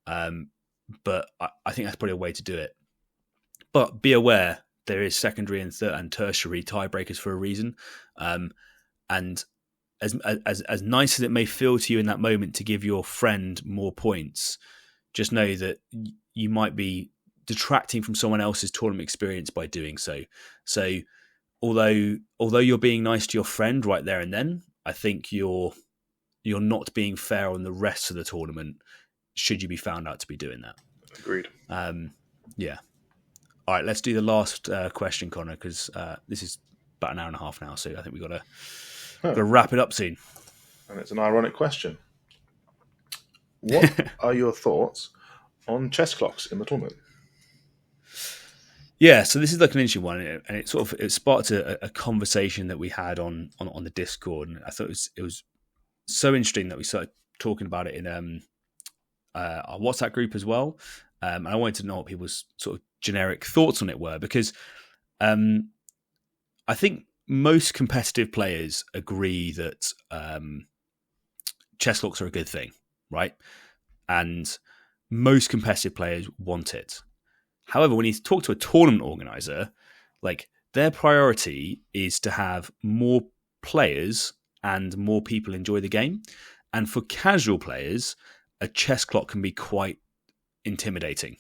But I think that's probably a way to do it. But be aware there is secondary and tertiary tiebreakers for a reason. And as nice as it may feel to you in that moment to give your friend more points, just know that you might be detracting from someone else's tournament experience by doing so. So although you're being nice to your friend right there and then, I think you're not being fair on the rest of the tournament should you be found out to be doing that. Agreed. Yeah. All right, let's do the last question, Connor, because this is about an hour and a half now, so I think we've got to wrap it up soon. And it's an ironic question. What are your thoughts on chess clocks in the tournament? Yeah, so this is like an interesting one, and it sparked a conversation that we had on the Discord, and I thought it was so interesting that we started talking about it in our WhatsApp group as well. And I wanted to know what people's sort of generic thoughts on it were, because I think most competitive players agree that chess clocks are a good thing, right? And most competitive players want it. However, when you talk to a tournament organizer, like their priority is to have more players and more people enjoy the game. And for casual players, a chess clock can be quite intimidating,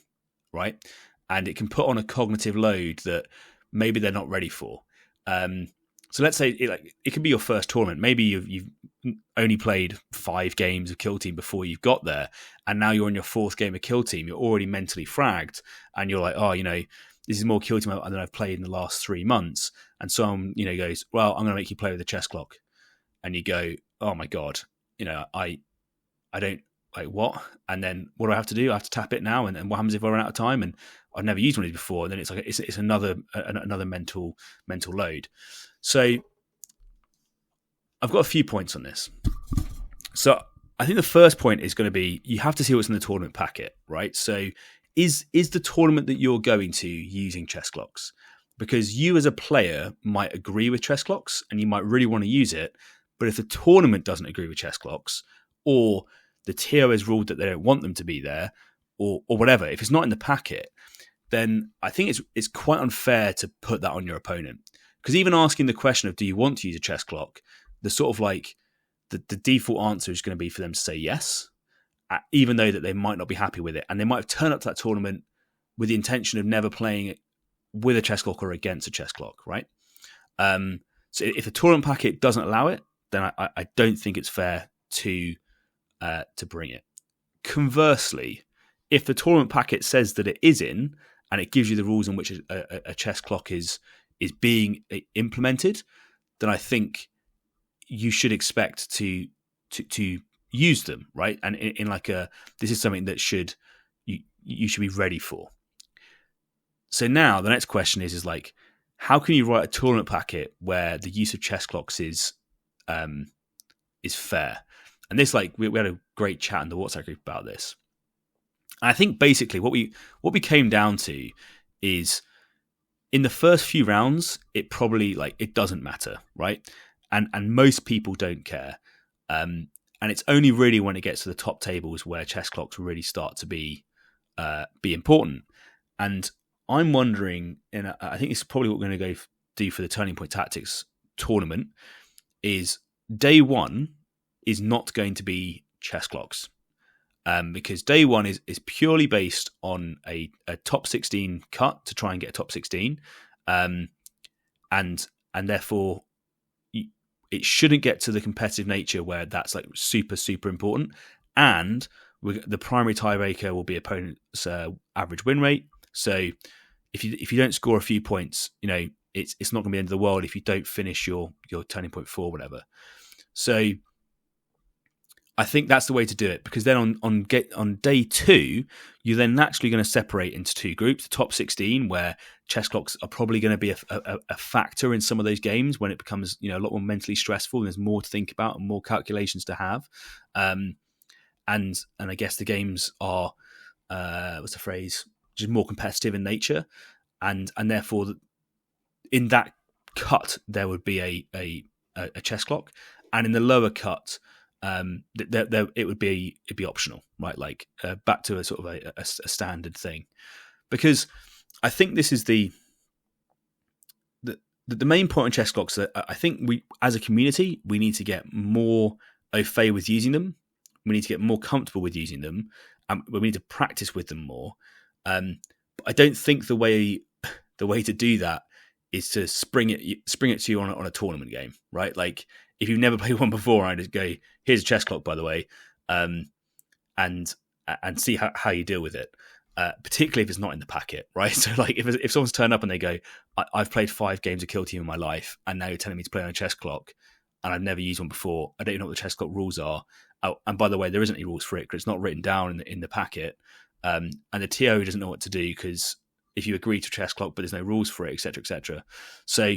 right? And it can put on a cognitive load that maybe they're not ready for. So let's say it could be your first tournament. Maybe you've only played 5 games of Kill Team before you've got there, and now you're on your 4th game of Kill Team. You're already mentally fragged, and you're like, oh, this is more Kill Team than I've played in the last 3 months. And someone, goes, well, I'm going to make you play with the chess clock, and you go, oh my god, I don't like what? And then what do I have to do? I have to tap it now, and what happens if I run out of time? And I've never used one of these before. And then it's like it's another mental load. So I've got a few points on this. So I think the first point is going to be you have to see what's in the tournament packet, right? So is the tournament that you're going to using chess clocks? Because you as a player might agree with chess clocks and you might really want to use it, but if the tournament doesn't agree with chess clocks, or the TO has ruled that they don't want them to be there, or whatever, if it's not in the packet, then I think it's quite unfair to put that on your opponent. Because even asking the question of do you want to use a chess clock, the sort of like the default answer is going to be for them to say yes, even though that they might not be happy with it, and they might have turned up to that tournament with the intention of never playing it with a chess clock or against a chess clock, right? So if the tournament packet doesn't allow it, then I don't think it's fair to bring it. Conversely, if the tournament packet says that it is in, and it gives you the rules in which a chess clock is being implemented, then I think you should expect to use them, right? And in like this is something that you should be ready for. So now the next question is like, how can you write a tournament packet where the use of chess clocks is fair? And this, like, we had a great chat in the WhatsApp group about this. And I think basically what we came down to is in the first few rounds, it probably it doesn't matter, right? And most people don't care. And it's only really when it gets to the top tables where chess clocks really start to be important. And I'm wondering, and I think this is probably what we're going to go do for the Turning Point Tactics tournament, is day one is not going to be chess clocks. Because day one is purely based on a top 16 cut to try and get a top 16. And therefore it shouldn't get to the competitive nature where that's like super, super important. And the primary tiebreaker will be opponent's average win rate. So if you don't score a few points, it's not going to be the end of the world if you don't finish your Turning Point 4, whatever. So I think that's the way to do it, because then on day two, you're then naturally going to separate into 2 groups. The top 16, where chess clocks are probably going to be a factor in some of those games when it becomes a lot more mentally stressful and there's more to think about and more calculations to have. And I guess the games are what's the phrase? Just more competitive in nature, and therefore in that cut there would be a chess clock, and in the lower cut. It would be optional, right? Like back to a sort of a standard thing, because I think this is the main point on chess clocks that I think we, as a community, we need to get more au fait with using them. We need to get more comfortable with using them, and we need to practice with them more. But I don't think the way to do that is to spring it to you on a tournament game, right? Like if you've never played one before, I just go, here's a chess clock, by the way, and see how you deal with it. Particularly if it's not in the packet, right? So like if someone's turned up and they go, I've played 5 games of Kill Team in my life, and now you're telling me to play on a chess clock, and I've never used one before. I don't even know what the chess clock rules are. Oh, and by the way, there isn't any rules for it because it's not written down in the packet. And the TO doesn't know what to do because if you agree to chess clock, but there's no rules for it, etc., etc. So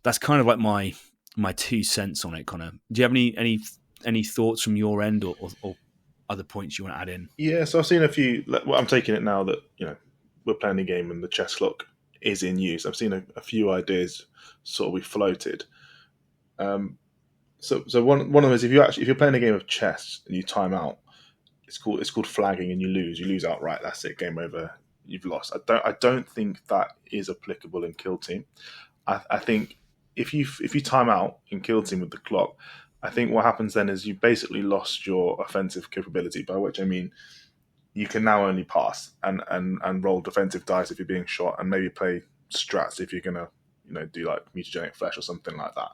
that's kind of like my 2 cents on it, Connor. Do you have any thoughts from your end or other points you want to add in? Yeah, so I've seen a few. Well, I'm taking it now that we're playing a game and the chess clock is in use. I've seen a few ideas sort of be floated. So one of them is if you're playing a game of chess and you time out, it's called flagging and you lose outright. That's it, game over. You've lost. I don't think that is applicable in Kill Team. I think if you time out in Kill Team with the clock, I think what happens then is you basically lost your offensive capability, by which I mean you can now only pass and roll defensive dice if you're being shot, and maybe play strats if you're gonna do like mutagenic flesh or something like that.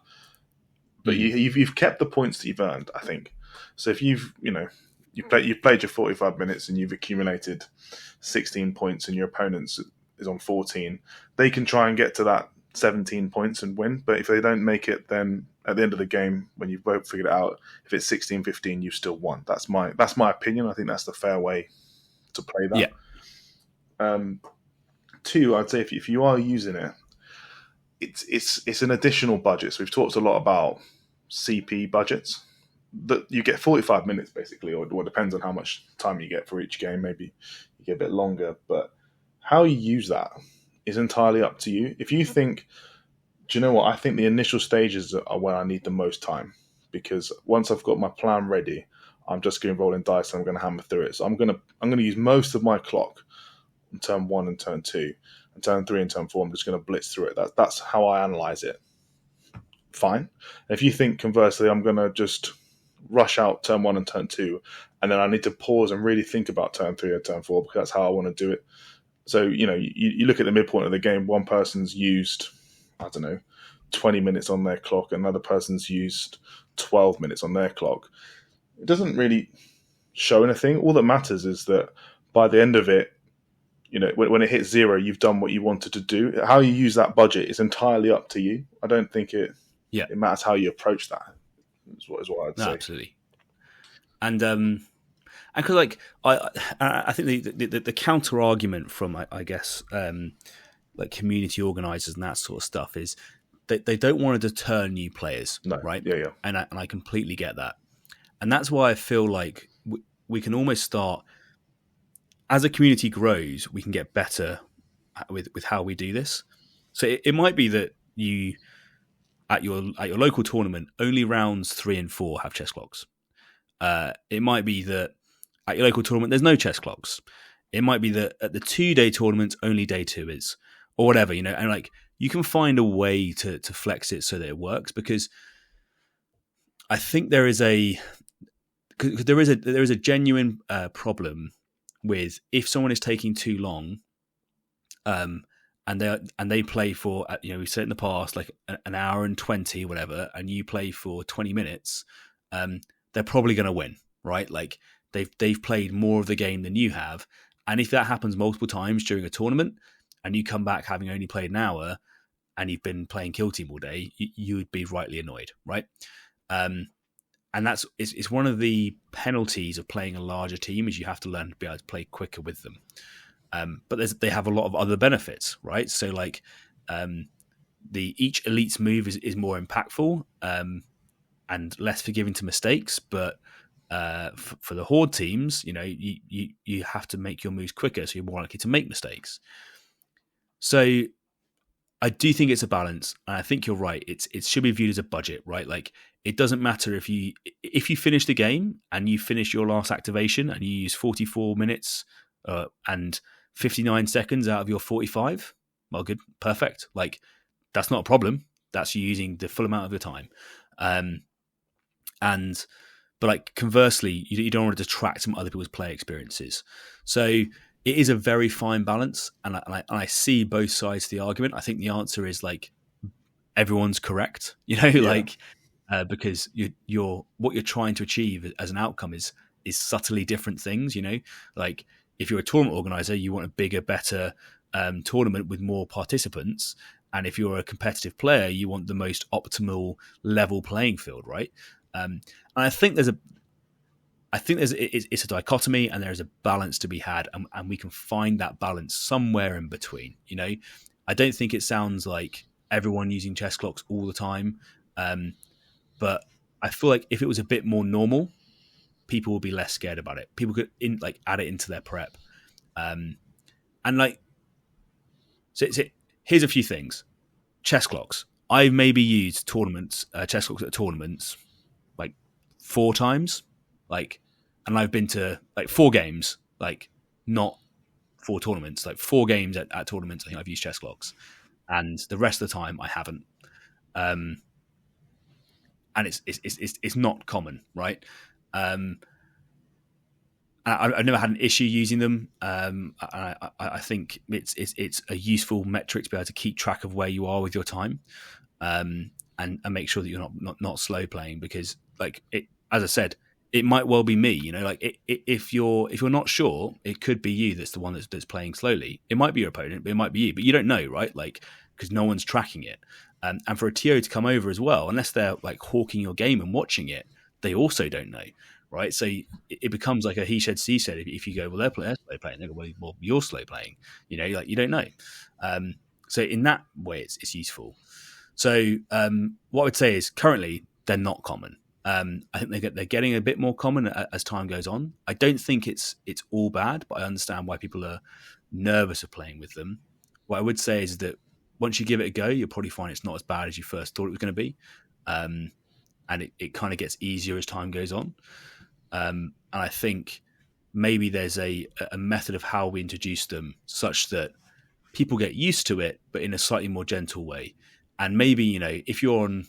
But you've kept the points that you've earned, I think. So if you've played your 45 minutes and you've accumulated 16 points and your opponent is on 14, they can try and get to that 17 points and win. But if they don't make it, then at the end of the game, when you've both figured it out, if it's 16-15, you've still won. That's my opinion. I think that's the fair way to play that. Yeah. 2, I'd say if you are using it, it's an additional budget. So we've talked a lot about CP budgets. That you get 45 minutes basically, or it depends on how much time you get for each game. Maybe you get a bit longer, but how you use that is entirely up to you. If you think, do you know what? I think the initial stages are where I need the most time, because once I've got my plan ready, I'm just going rolling dice and I'm going to hammer through it. So I'm going to use most of my clock on turn 1 and turn 2, and turn 3 and turn 4. I'm just going to blitz through it. That's how I analyze it. Fine. If you think conversely, I'm going to just rush out turn 1 and turn 2, and then I need to pause and really think about turn 3 or turn 4 because that's how I want to do it. So you look at the midpoint of the game. One person's used, I don't know, 20 minutes on their clock, another person's used 12 minutes on their clock. It doesn't really show anything. All that matters is that by the end of it, when it hits 0, you've done what you wanted to do. How you use that budget is entirely up to you. I don't think it matters how you approach that. Is what I'd say. Absolutely. And because I think the counter argument from I guess like community organisers and that sort of stuff is that they don't want to deter new players, right? Yeah. And I completely get that, and that's why I feel like we can almost start, as a community grows, we can get better with how we do this. So it might be that you at your local tournament only rounds 3 and 4 have chess clocks. It might be that at your local tournament there's no chess clocks. It might be that at the 2-day tournament only day 2 is, or whatever, and like you can find a way to flex it so that it works, because I think there is a genuine problem with if someone is taking too long, and they play for we said in the past like an hour and 20 whatever, and you play for 20 minutes, they're probably going to win, right? Like they've played more of the game than you have, and if that happens multiple times during a tournament, and you come back having only played an hour, and you've been playing Kill Team all day, you would be rightly annoyed, right? And it's one of the penalties of playing a larger team, is you have to learn to be able to play quicker with them. But they have a lot of other benefits, right? So like each elite's move is more impactful and less forgiving to mistakes. But for the horde teams, you have to make your moves quicker, so you're more likely to make mistakes. So I do think it's a balance, and I think you're right. It should be viewed as a budget, right? Like it doesn't matter if you finish the game and you finish your last activation and you use 44 minutes and 59 seconds out of your 45. Well, good, perfect. Like that's not a problem. That's you using the full amount of your time. But like conversely, you don't want to detract from other people's play experiences. So it is a very fine balance, and I see both sides of the argument. I think the answer is like everyone's correct, because what you're trying to achieve as an outcome is subtly different things. Like if you're a tournament organizer, you want a bigger, better tournament with more participants, and if you're a competitive player, you want the most optimal level playing field, right? And I think it's a dichotomy, and there's a balance to be had, and we can find that balance somewhere in between. I don't think it sounds like everyone using chess clocks all the time, but I feel like if it was a bit more normal, people would be less scared about it. People could add it into their prep, so here's a few things. Chess clocks. I've maybe used chess clocks at tournaments 4 times, and I've been to 4 games, not 4 tournaments, 4 games at tournaments. I think I've used chess clocks, and the rest of the time I haven't. And it's not common, right? I've never had an issue using them. I think it's a useful metric to be able to keep track of where you are with your time, and make sure that you're not slow playing, because as I said, it might well be me. If you're not sure, it could be you that's the one that's playing slowly. It might be your opponent, but it might be you. But you don't know, right? Because no one's tracking it. And for a TO to come over as well, unless they're hawking your game and watching it, they also don't know, right? So it becomes like a he said, she said. If you go, well, they're slow playing, they go, well, you're slow playing. You don't know. So in that way, it's useful. So what I would say is currently they're not common. I think they're getting a bit more common as time goes on. I don't think it's all bad, but I understand why people are nervous of playing with them. What I would say is that once you give it a go, you'll probably find it's not as bad as you first thought it was going to be. And it kind of gets easier as time goes on. And I think maybe there's a method of how we introduce them such that people get used to it, but in a slightly more gentle way. And maybe, if you're on,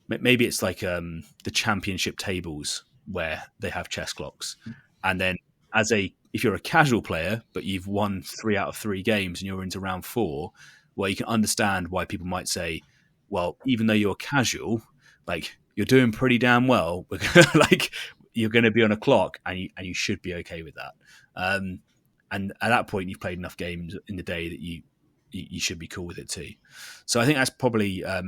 maybe it's the championship tables where they have chess clocks. And then if you're a casual player, but you've won 3 out of 3 games and you're into round 4, well, you can understand why people might say, well, even though you're casual, you're doing pretty damn well, you're going to be on a clock and you should be okay with that. And at that point, you've played enough games in the day that you should be cool with it too. So I think that's probably a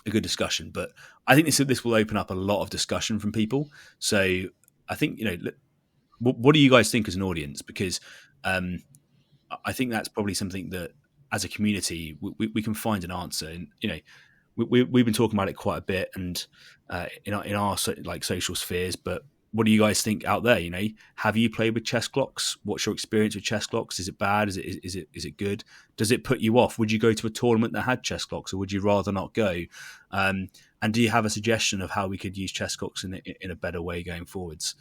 good discussion, but I think this will open up a lot of discussion from people. So I think, what do you guys think as an audience? Because I think that's probably something that as a community, we can find an answer. And, we've been talking about it quite a bit, and in our social spheres. But what do you guys think out there? Have you played with chess clocks? What's your experience with chess clocks? Is it bad? Is it good? Does it put you off? Would you go to a tournament that had chess clocks, or would you rather not go? And do you have a suggestion of how we could use chess clocks in a better way going forwards?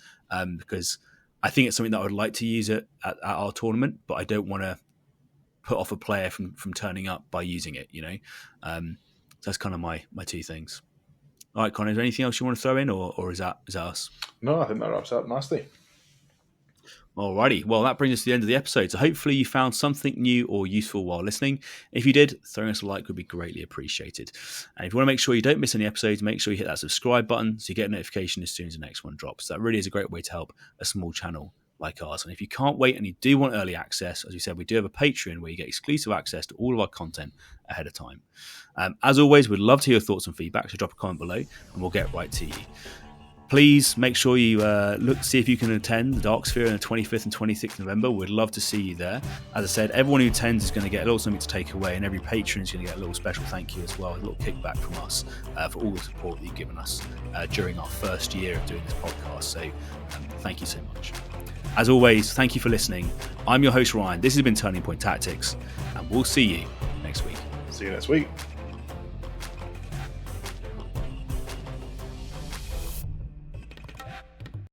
Because I think it's something that I would like to use at our tournament, but I don't want to put off a player from turning up by using it. So that's kind of my 2 things. All right, Connor, is there anything else you want to throw in, or is that us? No, I think that wraps up nicely. Alrighty, well, that brings us to the end of the episode. So hopefully you found something new or useful while listening. If you did, throwing us a like would be greatly appreciated. And if you want to make sure you don't miss any episodes, make sure you hit that subscribe button so you get a notification as soon as the next one drops. That really is a great way to help a small channel like ours. And if you can't wait and you do want early access, as we said, we do have a Patreon where you get exclusive access to all of our content ahead of time. As always, we'd love to hear your thoughts and feedback, so drop a comment below and we'll get right to you. Please make sure you see if you can attend the Dark Sphere on the 25th and 26th of November. We'd love to see you there. As I said, everyone who attends is going to get a little something to take away, and every patron is going to get a little special thank you as well, a little kickback from us for all the support that you've given us during our first year of doing this podcast. So thank you so much. As always, thank you for listening. I'm your host, Ryan. This has been Turning Point Tactics, and we'll see you next week. See you next week.